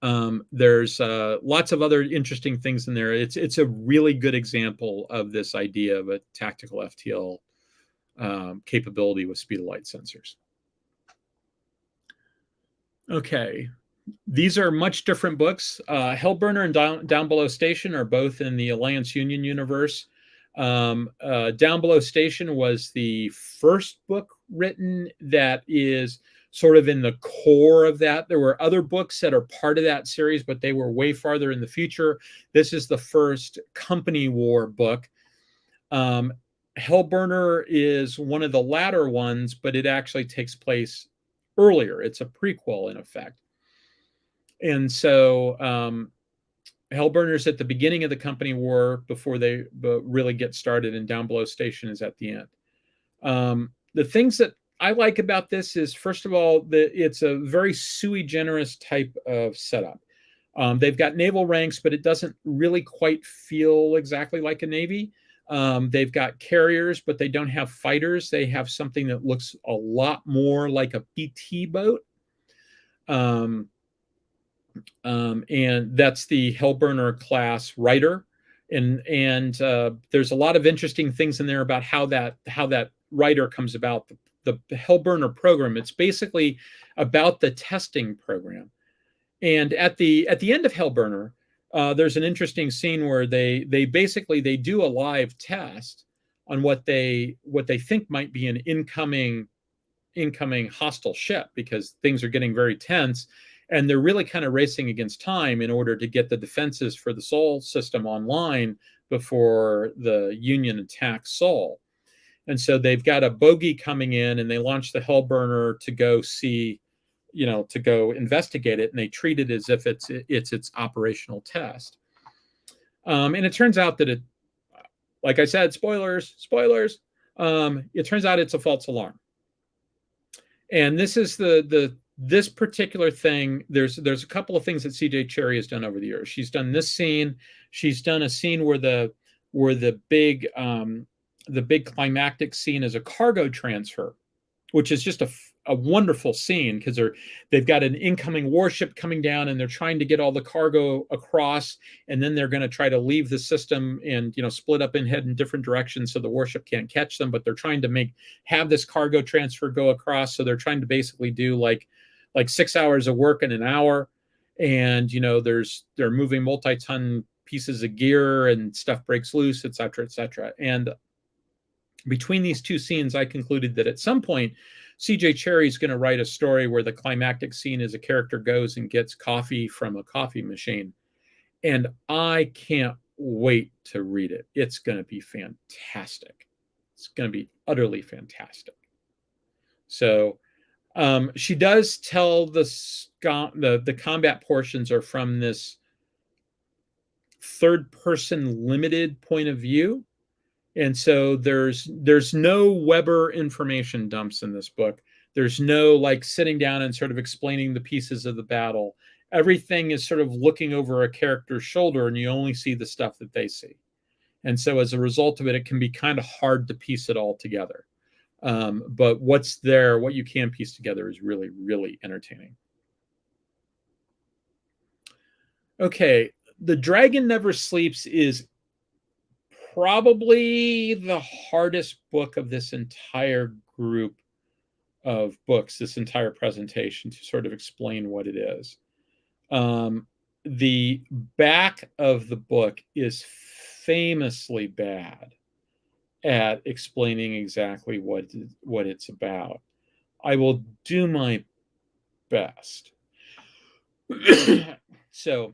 There's lots of other interesting things in there. It's a really good example of this idea of a tactical FTL capability with speed of light sensors. Okay, these are much different books. Hellburner and Down Below Station are both in the Alliance Union universe. Down Below Station was the first book written that is sort of in the core of that. There were other books that are part of that series, but they were way farther in the future. This is the first company war book. Hellburner is one of the latter ones, but it actually takes place earlier. It's a prequel in effect. And so Hellburner's at the beginning of the company war before they really get started, and Down Below Station is at the end. The things that I like about this is, first of all, it's a very sui generis type of setup. They've got naval ranks, but it doesn't really quite feel exactly like a navy. They've got carriers, but they don't have fighters. They have something that looks a lot more like a PT boat. And that's the Hellburner class Rider. And there's a lot of interesting things in there about how that Rider comes about. The Hellburner program, it's basically about the testing program. And at the end of Hellburner, there's an interesting scene where they do a live test on what they think might be an incoming hostile ship, because things are getting very tense, and they're really kind of racing against time in order to get the defenses for the Sol system online before the Union attacks Sol. And so they've got a bogey coming in, and they launch the Hellburner to go see, to go investigate it, and they treat it as if it's its operational test. And it turns out that like I said, spoilers. It turns out it's a false alarm. And this is this particular thing. There's a couple of things that CJ Cherry has done over the years. She's done this scene. She's done a scene where the big climactic scene is a cargo transfer, which is just a wonderful scene, because they've got an incoming warship coming down, and they're trying to get all the cargo across, and then they're going to try to leave the system and split up and head in different directions so the warship can't catch them. But they're trying to have this cargo transfer go across, so they're trying to basically do like 6 hours of work in an hour, and they're moving multi-ton pieces of gear, and stuff breaks loose, etc., etc. And between these two scenes, I concluded that at some point, CJ Cherry is going to write a story where the climactic scene is a character goes and gets coffee from a coffee machine. And I can't wait to read it. It's going to be fantastic. It's going to be utterly fantastic. So she does tell the combat portions are from this third-person limited point of view. And so there's no Weber information dumps in this book. There's no sitting down and sort of explaining the pieces of the battle. Everything is sort of looking over a character's shoulder, and you only see the stuff that they see. And so as a result of it, it can be kind of hard to piece it all together. But what's there, what you can piece together, is really, really entertaining. Okay, The Dragon Never Sleeps is probably the hardest book of this entire group of books, this entire presentation, to sort of explain what it is. The back of the book is famously bad at explaining exactly what it's about. I will do my best. So,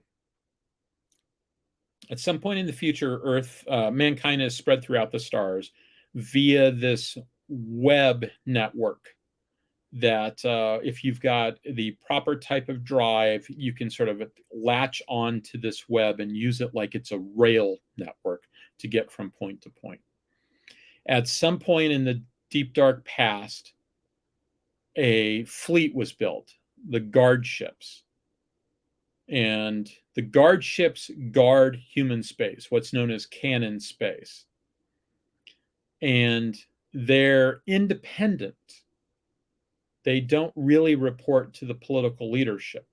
at some point in the future, mankind is spread throughout the stars via this web network that if you've got the proper type of drive, you can sort of latch on to this web and use it like it's a rail network to get from point to point. At some point in the deep, dark past, a fleet was built, the guard ships. And the guard ships guard human space, what's known as Canon space. And they're independent. They don't really report to the political leadership.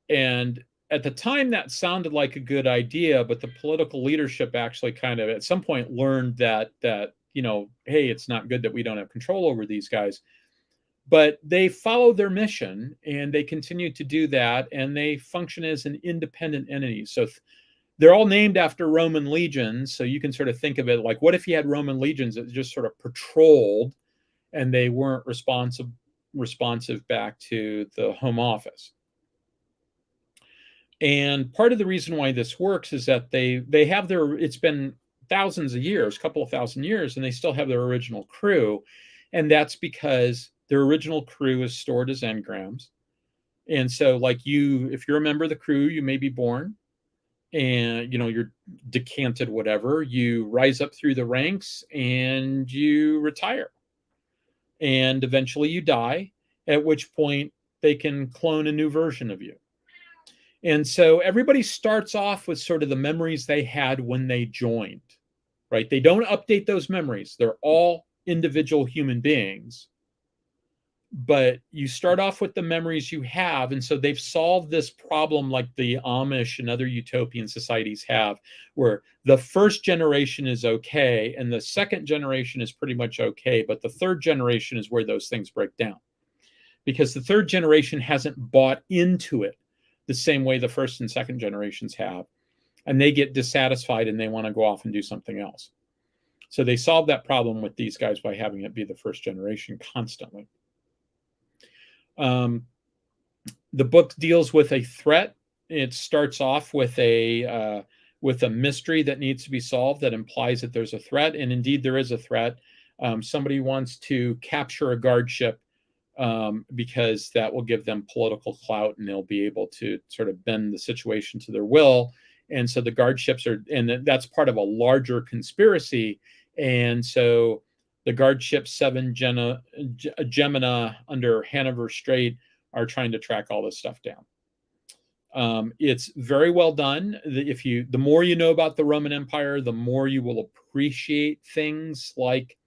And at the time, that sounded like a good idea, but the political leadership actually kind of at some point learned that hey, it's not good that we don't have control over these guys. But they follow their mission and they continue to do that, and they function as an independent entity. So they're all named after Roman legions. So you can sort of think of it like, what if you had Roman legions that just sort of patrolled and they weren't responsive back to the home office? And part of the reason why this works is that they have it's been thousands of years, a couple of thousand years, and they still have their original crew. And that's because their original crew is stored as engrams. And so like if you're a member of the crew, you may be born and you're decanted, whatever, you rise up through the ranks and you retire. And eventually you die, at which point they can clone a new version of you. And so everybody starts off with sort of the memories they had when they joined, right? They don't update those memories. They're all individual human beings. But you start off with the memories you have. And so they've solved this problem like the Amish and other utopian societies have, where the first generation is okay and the second generation is pretty much okay. But the third generation is where those things break down, because the third generation hasn't bought into it the same way the first and second generations have. And they get dissatisfied and they want to go off and do something else. So they solve that problem with these guys by having it be the first generation constantly. The book deals with a threat. It starts off with a mystery that needs to be solved that implies that there's a threat. And indeed, there is a threat. Somebody wants to capture a guard ship because that will give them political clout and they'll be able to sort of bend the situation to their will. And so the guard ships and that's part of a larger conspiracy. And so the guard ship 7 Gemina under Hanover Strait are trying to track all this stuff down. It's very well done. The more you know about the Roman Empire, the more you will appreciate things like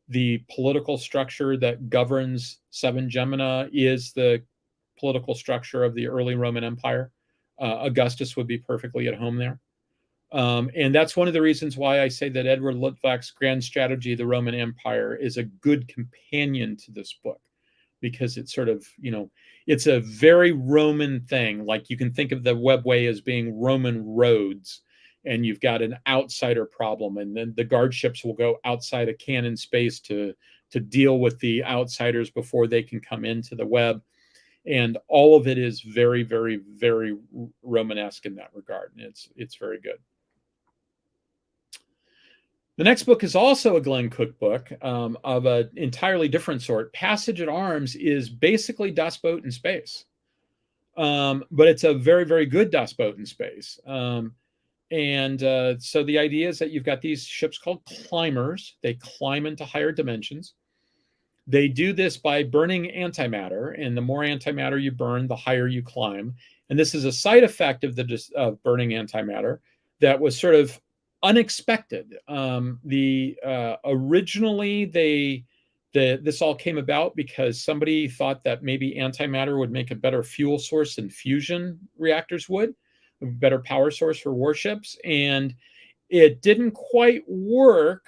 the political structure that governs 7 Gemina is the political structure of the early Roman Empire. Augustus would be perfectly at home there. And that's one of the reasons why I say that Edward Luttwak's Grand Strategy of the Roman Empire is a good companion to this book, because it's sort of, it's a very Roman thing. Like you can think of the webway as being Roman roads, and you've got an outsider problem, and then the guard ships will go outside of Canon space to deal with the outsiders before they can come into the web. And all of it is very, very, very Romanesque in that regard. And it's very good. The next book is also a Glenn Cook book of an entirely different sort. Passage at Arms is basically Das Boot in space. But it's a very, very good Das Boot in space. So the idea is that you've got these ships called climbers. They climb into higher dimensions. They do this by burning antimatter, and the more antimatter you burn, the higher you climb. And this is a side effect of burning antimatter that was sort of unexpected. Originally, this all came about because somebody thought that maybe antimatter would make a better fuel source than fusion reactors would, a better power source for warships, and it didn't quite work.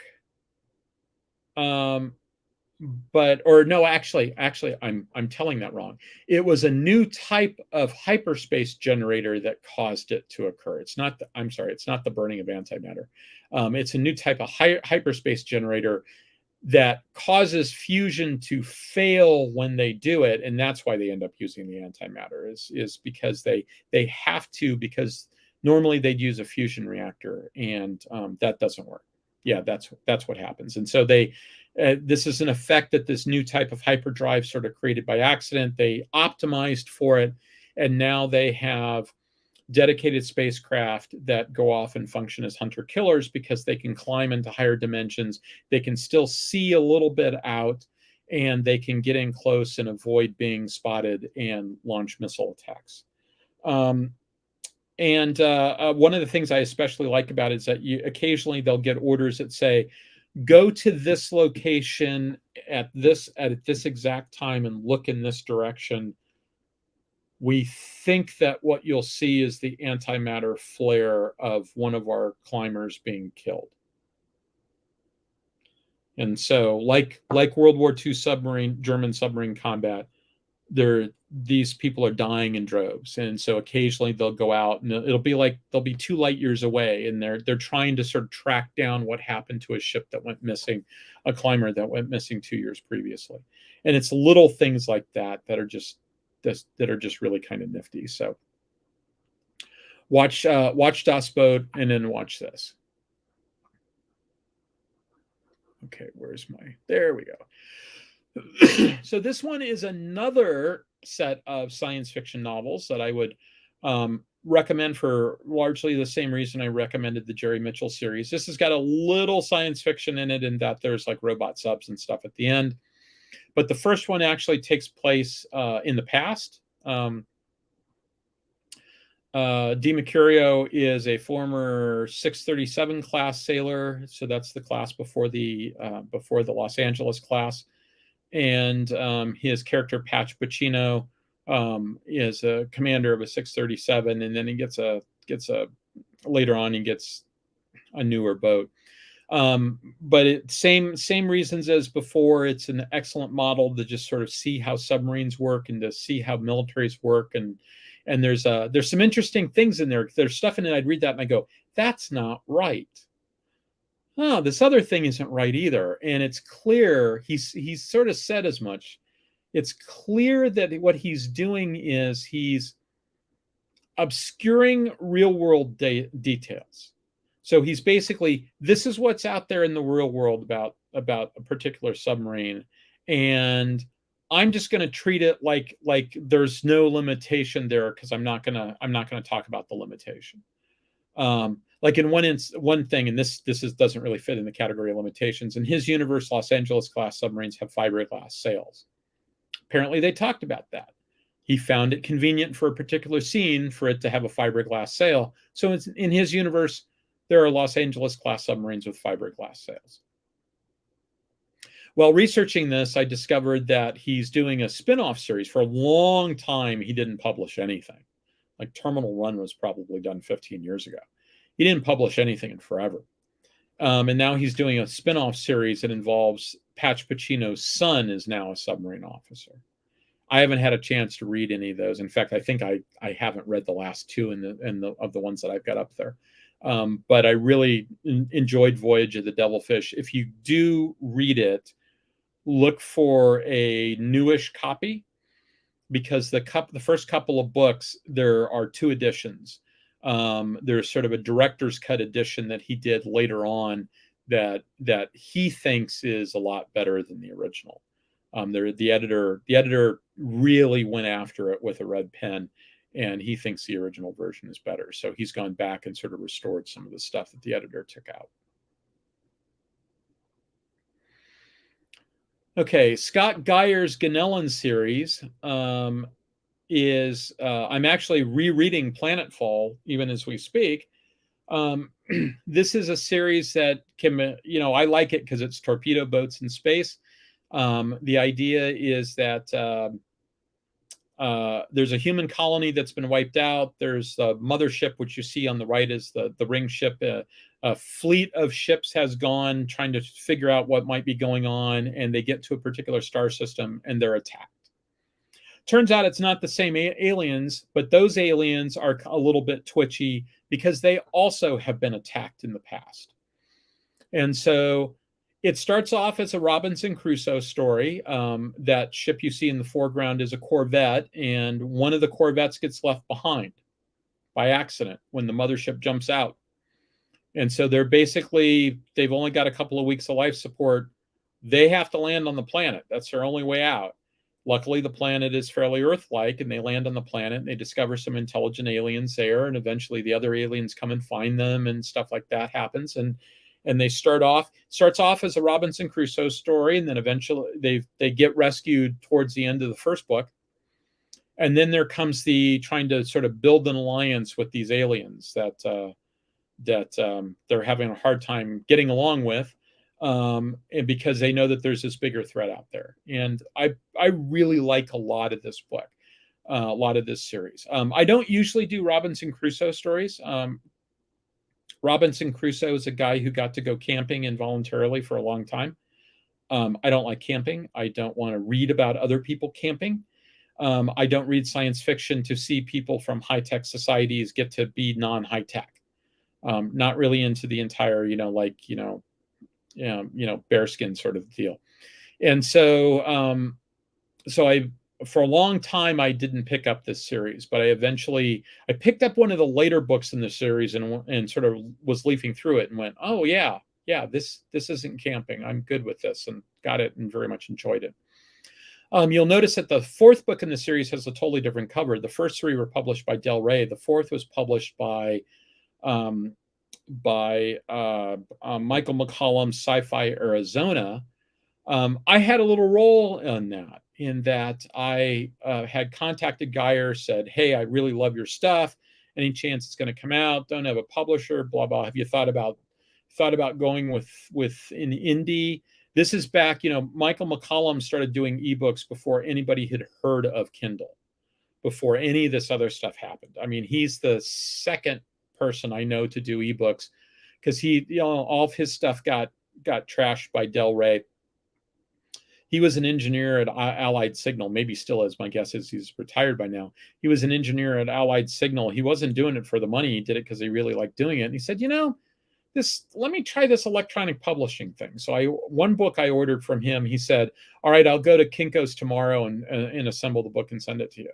Actually, I'm telling that wrong. It was a new type of hyperspace generator that caused it to occur. It's not the burning of antimatter. It's a new type of hyperspace generator that causes fusion to fail when they do it, and that's why they end up using the antimatter. Is because they have to, because normally they'd use a fusion reactor, and that doesn't work. Yeah, that's what happens. And so this is an effect that this new type of hyperdrive sort of created by accident. They optimized for it, and now they have dedicated spacecraft that go off and function as hunter-killers because they can climb into higher dimensions. They can still see a little bit out, and they can get in close and avoid being spotted and launch missile attacks. One of the things I especially like about it is that occasionally they'll get orders that say, go to this location at this exact time and look in this direction we think that what you'll see is the antimatter flare of one of our climbers being killed. And so, like World War II German submarine combat, these people are dying in droves, and so occasionally they'll go out, and it'll be like they'll be 2 light years away, and they're trying to sort of track down what happened to a ship that went missing, a climber that went missing 2 years previously, and it's little things like that that are just really kind of nifty. So watch Das Boot, and then watch this. Okay, there we go. So this one is another set of science fiction novels that I would recommend for largely the same reason I recommended the Jerry Mitchell series. This has got a little science fiction in it, in that there's like robot subs and stuff at the end. But the first one actually takes place in the past. DiMercurio is a former 637 class sailor, so that's the class before the Los Angeles class, and his character Patch Pacino is a commander of a 637, and then he gets a later on he gets a newer boat. But same reasons as before. It's an excellent model to just sort of see how submarines work and to see how militaries work, and there's some interesting things in there. There's stuff in it, I'd read that and I go, that's not right. Oh, this other thing isn't right either. And it's clear, he's sort of said as much. It's clear that what he's doing is he's obscuring real world details. So he's basically, this is what's out there in the real world about a particular submarine, and I'm just going to treat it like there's no limitation there, because I'm not going to talk about the limitation. Like in one thing, and this doesn't really fit in the category of limitations. In his universe, Los Angeles class submarines have fiberglass sails. Apparently, they talked about that. He found it convenient for a particular scene for it to have a fiberglass sail. So in his universe, there are Los Angeles class submarines with fiberglass sails. While researching this, I discovered that he's doing a spin-off series. For a long time, he didn't publish anything. Like Terminal Run was probably done 15 years ago. He didn't publish anything in forever. And now he's doing a spin-off series that involves Patch Pacino's son is now a submarine officer. I haven't had a chance to read any of those. In fact, I think I haven't read the last 2 of the ones that I've got up there. But I really enjoyed Voyage of the Devilfish. If you do read it, look for a newish copy, because the first couple of books, there are 2 editions. There's sort of a director's cut edition that he did later on that he thinks is a lot better than the original. The editor really went after it with a red pen, and he thinks the original version is better. So he's gone back and sort of restored some of the stuff that the editor took out. Okay, Scott Geyer's Ganellan series is I'm actually rereading Planetfall even as we speak. This is a series that can, I like it because it's torpedo boats in space. The idea is that there's a human colony that's been wiped out. There's the mothership, which you see on the right is the ring ship. A fleet of ships has gone trying to figure out what might be going on, and they get to a particular star system and they're attacked. Turns out it's not the same aliens, but those aliens are a little bit twitchy because they also have been attacked in the past. And so it starts off as a Robinson Crusoe story. That ship you see in the foreground is a Corvette, and one of the Corvettes gets left behind by accident when the mothership jumps out. And so they've only got a couple of weeks of life support. They have to land on the planet. That's their only way out. Luckily, the planet is fairly Earth-like, and they land on the planet, and they discover some intelligent aliens there, and eventually the other aliens come and find them, and stuff like that happens. And they starts off as a Robinson Crusoe story, and then eventually they get rescued towards the end of the first book. And then there comes the trying to sort of build an alliance with these aliens that they're having a hard time getting along with, and because they know that there's this bigger threat out there. And I really like a lot of this book. a lot of this series. I don't usually do Robinson Crusoe stories. Robinson Crusoe is a guy who got to go camping involuntarily for a long time. I don't like camping. I don't want to read about other people camping. I don't read science fiction to see people from high-tech societies get to be non-high-tech. Not really into the entire, bearskin sort of deal. And so, for a long time, I didn't pick up this series, but I picked up one of the later books in the series and sort of was leafing through it and went, oh yeah, this isn't camping. I'm good with this, and got it and very much enjoyed it. You'll notice that the fourth book in the series has a totally different cover. The first three were published by Del Rey. The fourth was published by Michael McCollum's Sci-Fi Arizona. I had a little role in that I had contacted Geyer, said, hey, I really love your stuff. Any chance it's going to come out? Don't have a publisher, blah, blah. Have you thought about going with an indie? This is back, Michael McCollum started doing ebooks before anybody had heard of Kindle, before any of this other stuff happened. I mean, he's the second person I know to do ebooks, because all of his stuff got trashed by Del Rey. He was an engineer at Allied Signal, maybe still is. My guess is he's retired by now. He was an engineer at Allied Signal. He wasn't doing it for the money. He did it because he really liked doing it. And he said, let me try this electronic publishing thing. So one book I ordered from him, he said, all right, I'll go to Kinko's tomorrow and assemble the book and send it to you.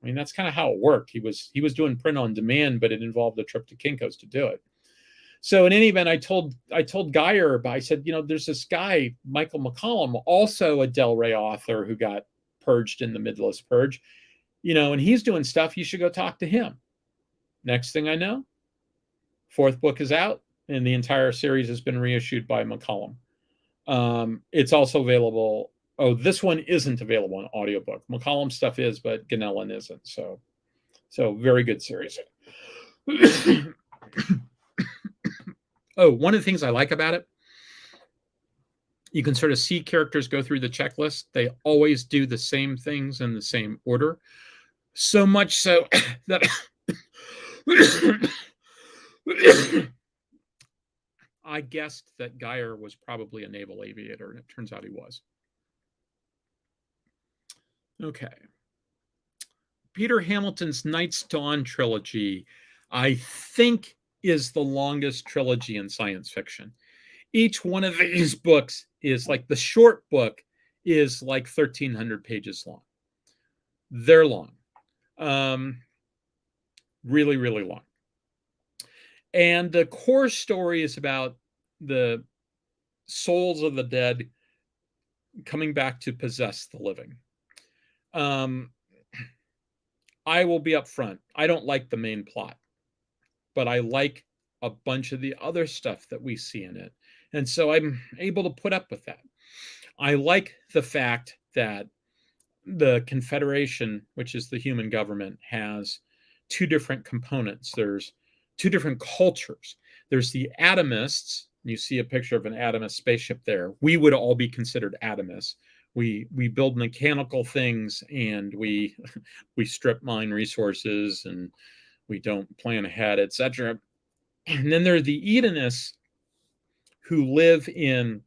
I mean, that's kind of how it worked. He was doing print on demand, but it involved a trip to Kinko's to do it. So in any event, I told Geyer, I said, there's this guy, Michael McCollum, also a Del Rey author who got purged in the Midlist Purge, and he's doing stuff. You should go talk to him. Next thing I know, fourth book is out, and the entire series has been reissued by McCollum. It's also available. Oh, this one isn't available in audiobook. McCollum stuff is, but Ganellan isn't. So very good series. Oh, one of the things I like about it, you can sort of see characters go through the checklist. They always do the same things in the same order. So much so that I guessed that Geyer was probably a naval aviator, and it turns out he was. Okay. Peter Hamilton's Night's Dawn trilogy, I think, is the longest trilogy in science fiction. Each one of these books is like, the short book is like 1,300 pages long. They're long. Really, really long. And the core story is about the souls of the dead coming back to possess the living. I will be upfront. I don't like the main plot, but I like a bunch of the other stuff that we see in it. And so I'm able to put up with that. I like the fact that the Confederation, which is the human government, has two different components. There's two different cultures. There's the atomists. You see a picture of an atomist spaceship there. We would all be considered atomists. We build mechanical things, and we strip mine resources, and we don't plan ahead, etc. And then there are the Edenists, who live in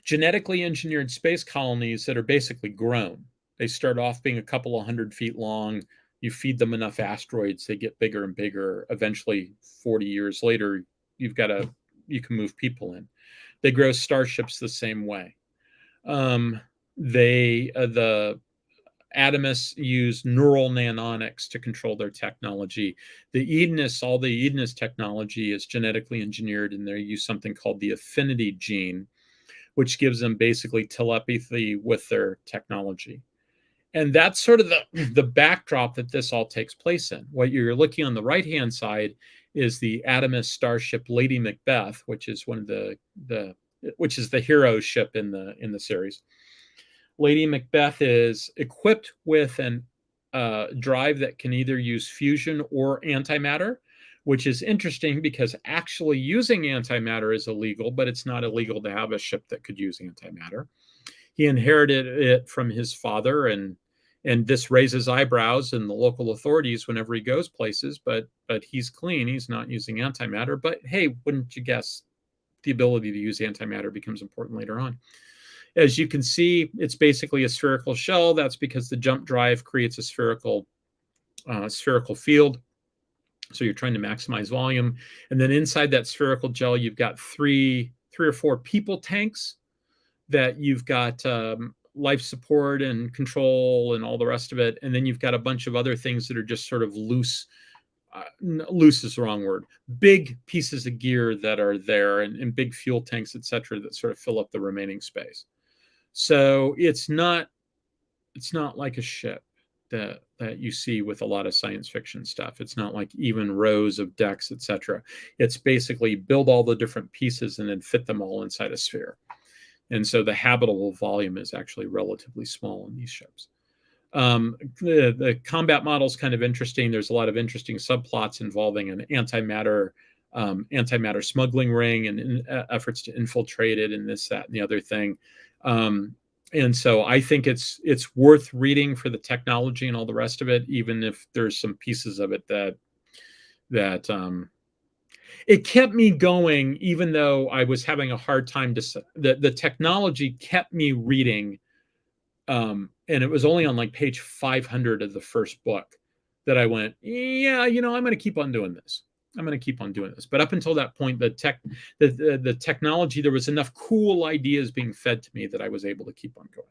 genetically engineered space colonies that are basically grown. They start off being a couple of 100 feet long. You feed them enough asteroids, they get bigger and bigger. Eventually, 40 years later, you can move people in. They grow starships the same way. The atomists use neural nanonics to control their technology. The Edenists, all the Edenist technology is genetically engineered, and they use something called the affinity gene, which gives them basically telepathy with their technology. And that's sort of the backdrop that this all takes place in. What you're looking on the right-hand side is the atomist starship Lady Macbeth, which is one of the hero ship in the series. Lady Macbeth is equipped with an drive that can either use fusion or antimatter, which is interesting because actually using antimatter is illegal, but it's not illegal to have a ship that could use antimatter. He inherited it from his father, and And this raises eyebrows in the local authorities whenever he goes places, but he's clean. He's not using antimatter. But hey, wouldn't you guess the ability to use antimatter becomes important later on. As you can see, it's basically a spherical shell. That's because the jump drive creates a spherical field. So you're trying to maximize volume. And then inside that spherical gel, you've got three or four people tanks that you've got life support and control and all the rest of it. And then you've got a bunch of other things that are just sort of loose. Loose is the wrong word. Big pieces of gear that are there, and big fuel tanks, etc., that sort of fill up the remaining space. So it's not like a ship that you see with a lot of science fiction stuff. It's not like even rows of decks, etc. It's basically build all the different pieces and then fit them all inside a sphere. And so the habitable volume is actually relatively small in these ships. The combat model is kind of interesting. There's a lot of interesting subplots involving an antimatter smuggling ring and efforts to infiltrate it and this, that, and the other thing. And so I think it's worth reading for the technology and all the rest of it, even if there's some pieces of it that it kept me going, even though I was having a hard time the technology kept me reading. And it was only on like page 500 of the first book that I went, yeah, I'm going to keep on doing this. But up until that point, the technology, there was enough cool ideas being fed to me that I was able to keep on going.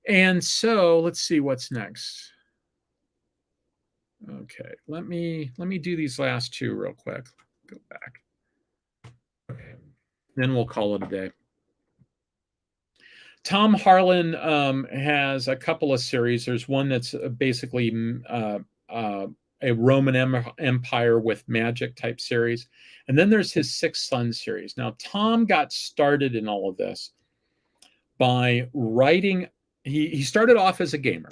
And so let's see what's next. Okay, let me do these last two real quick. Go back. Okay, then we'll call it a day. Tom Harlan has a couple of series. There's one that's basically a Roman Empire with magic type series. And then there's his Six Suns series. Now, Tom got started in all of this by writing. He started off as a gamer.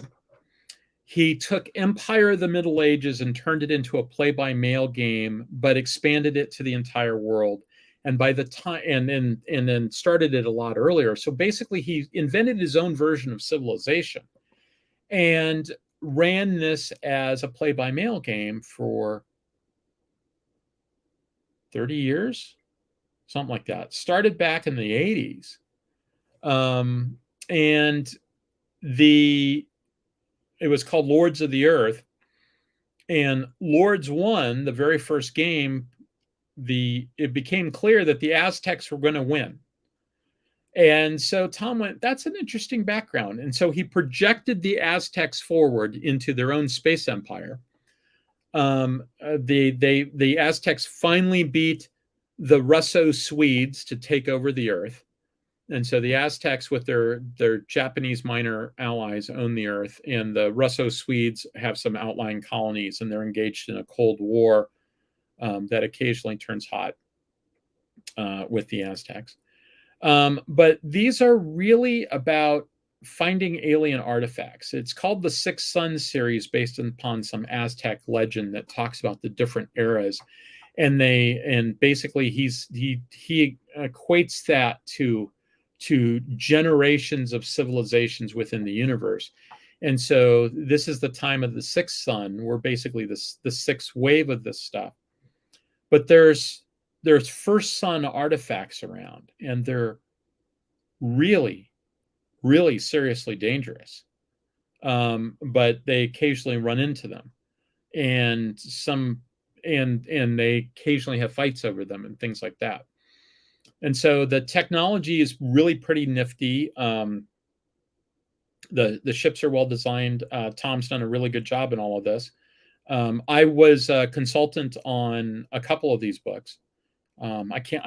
He took Empire of the Middle Ages and turned it into a play-by-mail game, but expanded it to the entire world. And by the time, and then started it a lot earlier. So basically, he invented his own version of Civilization, and ran this as a play-by-mail game for 30 years, something like that. Started back in the 80s, and it was called Lords of the Earth. And Lords 1, the very first game, it became clear that the Aztecs were going to win. And so Tom went, that's an interesting background. And so he projected the Aztecs forward into their own space empire. The Aztecs finally beat the Russo-Swedes to take over the Earth. And so the Aztecs, with their Japanese minor allies, own the Earth. And the Russo-Swedes have some outlying colonies, and they're engaged in a Cold War that occasionally turns hot with the Aztecs. But these are really about finding alien artifacts. It's called the Six Suns series, based upon some Aztec legend that talks about the different eras. And basically he equates that to generations of civilizations within the universe. And so this is the time of the sixth sun. We're basically the sixth wave of this stuff. But there's first sun artifacts around, and they're really, really seriously dangerous. But they occasionally run into them, and they occasionally have fights over them and things like that. And so the technology is really pretty nifty. The ships are well designed. Tom's done a really good job in all of this. I was a consultant on a couple of these books. Actually,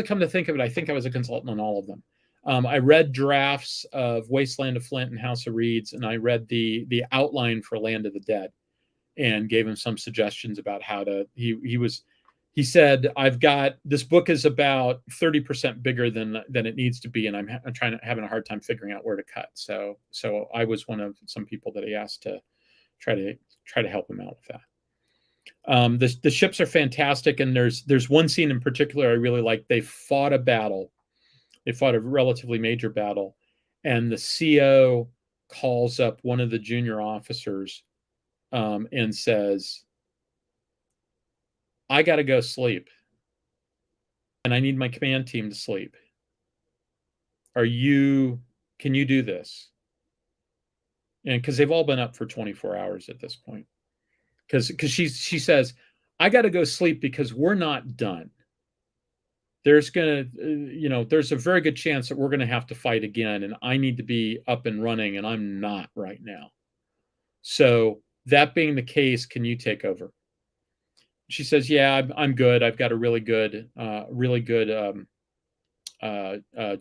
come to think of it, I think I was a consultant on all of them. I read drafts of Wasteland of Flint and House of Reeds, and I read the outline for Land of the Dead, and gave him some suggestions about how to. He said, "I've got this book is about 30% bigger than it needs to be, and I'm having a hard time figuring out where to cut." So I was one of some people that he asked to try to help him out with that. The ships are fantastic, and there's one scene in particular I really like. They fought a battle. They fought a relatively major battle, And the CO calls up one of the junior officers and says, I got to go sleep. And I need my command team to sleep. Can you do this? And because they've all been up for 24 hours at this point. Because she says, I got to go sleep because we're not done. There's a very good chance that we're going to have to fight again, and I need to be up and running, and I'm not right now. So that being the case, can you take over? She says, yeah, I'm good. I've got a really good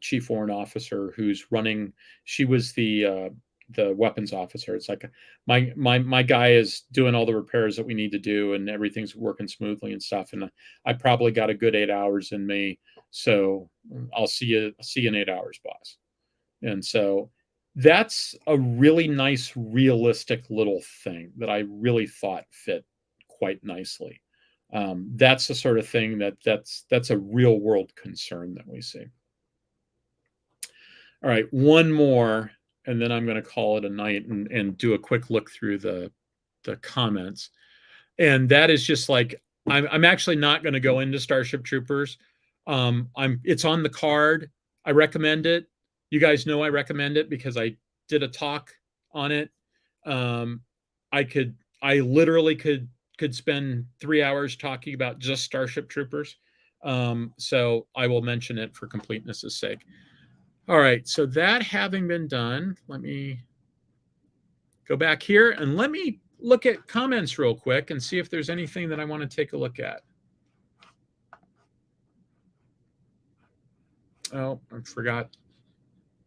chief warrant officer who's running. She was the weapons officer. It's like my guy is doing all the repairs that we need to do, and everything's working smoothly and stuff. And I probably got a good 8 hours in me, so I'll see you in 8 hours, boss. And so that's a really nice, realistic little thing that I really thought fit quite nicely. That's the sort of thing that's a real world concern that we see. All right, one more, and then I'm going to call it a night and do a quick look through the comments. And that is just like, I'm actually not going to go into Starship Troopers. It's on the card. I recommend it. You guys know I recommend it because I did a talk on it. I literally could spend 3 hours talking about just Starship Troopers. So I will mention it for completeness' sake. All right, so that having been done, let me go back here and let me look at comments real quick and see if there's anything that I want to take a look at. Oh, I forgot.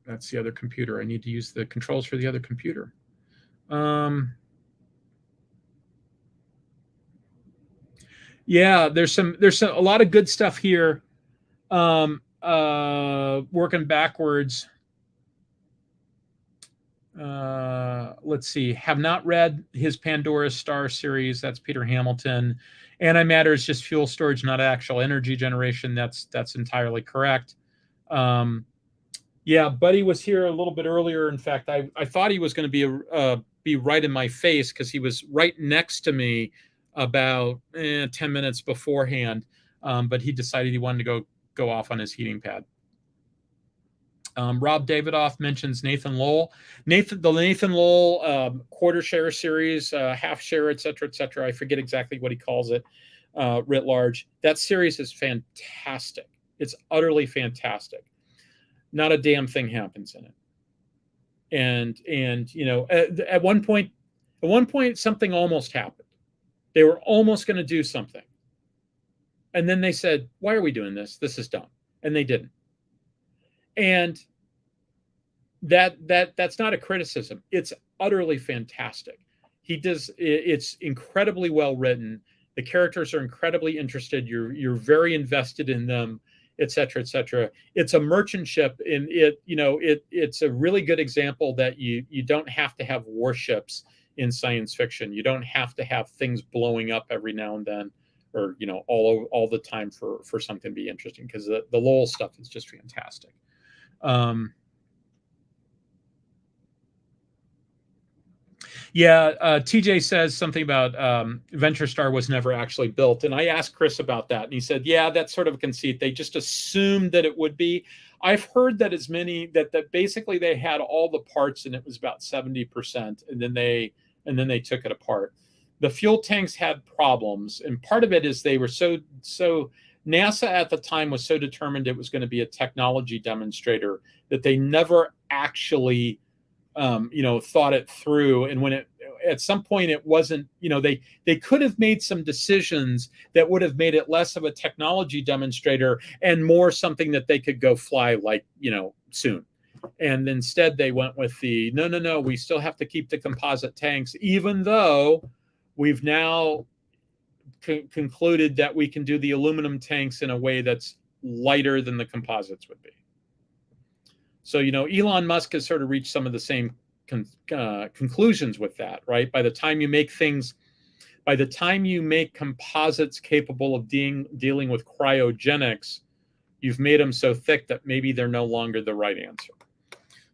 That's the other computer. I need to use the controls for the other computer. Yeah, there's a lot of good stuff here. Working backwards. Let's see. Have not read his Pandora's Star series. That's Peter Hamilton. Antimatter is just fuel storage, not actual energy generation. That's entirely correct. Yeah, Buddy was here a little bit earlier. In fact, I thought he was going to be right in my face because he was right next to me about 10 minutes beforehand. But he decided he wanted to go off on his heating pad. Rob Davidoff mentions Nathan Lowell. The Nathan Lowell quarter share series, half share, et cetera, I forget exactly what he calls it writ large. That series is fantastic. It's utterly fantastic. Not a damn thing happens in it. And at one point something almost happened. They were almost going to do something. And then they said, why are we doing this? This is dumb. And they didn't. And that's not a criticism. It's utterly fantastic. It's incredibly well written. The characters are incredibly interested. You're very invested in them, et cetera, et cetera. It's a merchant ship, and it's a really good example that you don't have to have warships in science fiction. You don't have to have things blowing up every now and then, or all the time for something to be interesting, because the Lowell stuff is just fantastic. TJ says something about Venture Star was never actually built. And I asked Chris about that, and he said, yeah, that's sort of a conceit. They just assumed that it would be. I've heard that that basically they had all the parts and it was about 70%, and then they took it apart. The fuel tanks had problems, and part of it is they were so NASA at the time was so determined it was going to be a technology demonstrator that they never actually thought it through. And when at some point it wasn't, they could have made some decisions that would have made it less of a technology demonstrator and more something that they could go fly soon. And instead they went with the no, we still have to keep the composite tanks, even though we've now concluded that we can do the aluminum tanks in a way that's lighter than the composites would be. So, Elon Musk has sort of reached some of the same conclusions with that, right? By the time you make composites capable of dealing with cryogenics, you've made them so thick that maybe they're no longer the right answer.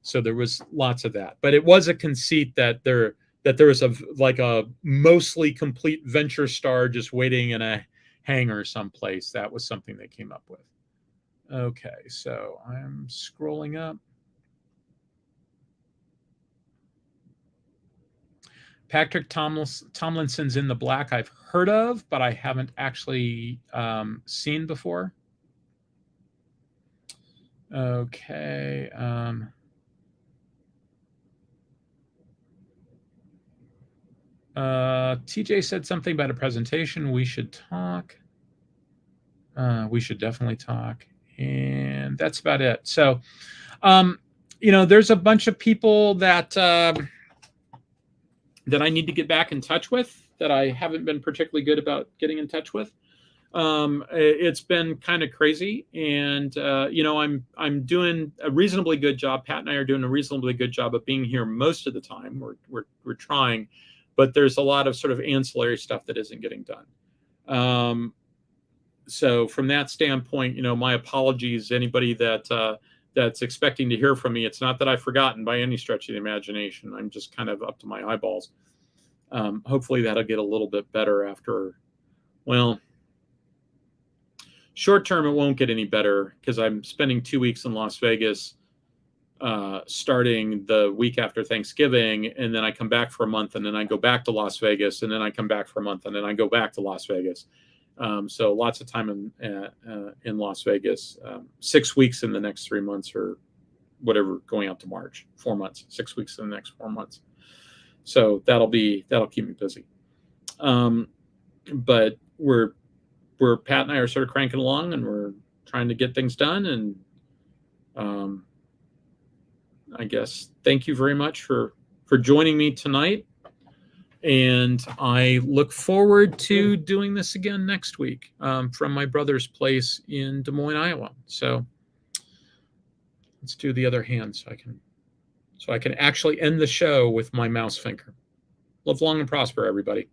So there was lots of that, but it was a conceit that there was a mostly complete venture star just waiting in a hangar someplace. That was something they came up with. Okay, so I'm scrolling up. Patrick Tomlinson's In the Black I've heard of, but I haven't actually seen before. Okay. TJ said something about a presentation. We should talk. We should definitely talk. And that's about it. So, there's a bunch of people that I need to get back in touch with that I haven't been particularly good about getting in touch with. It's been kind of crazy, and I'm doing a reasonably good job. Pat and I are doing a reasonably good job of being here most of the time. We're trying, but there's a lot of sort of ancillary stuff that isn't getting done. So from that standpoint, my apologies. Anybody that's expecting to hear from me, it's not that I've forgotten by any stretch of the imagination. I'm just kind of up to my eyeballs. Hopefully that'll get a little bit better after. Well, short term, it won't get any better because I'm spending 2 weeks in Las Vegas, starting the week after Thanksgiving, and then I come back for a month, and then I go back to Las Vegas, and then I come back for a month, and then I go back to Las Vegas. So lots of time in Las Vegas. 6 weeks in the next 3 months, or whatever, going out to March. 4 months. 6 weeks in the next 4 months. So that'll keep me busy. But we're Pat and I are sort of cranking along, and we're trying to get things done. And I guess thank you very much for joining me tonight. And I look forward to doing this again next week from my brother's place in Des Moines, Iowa. So let's do the other hand so I can actually end the show with my mouse finger. Live long and prosper, everybody.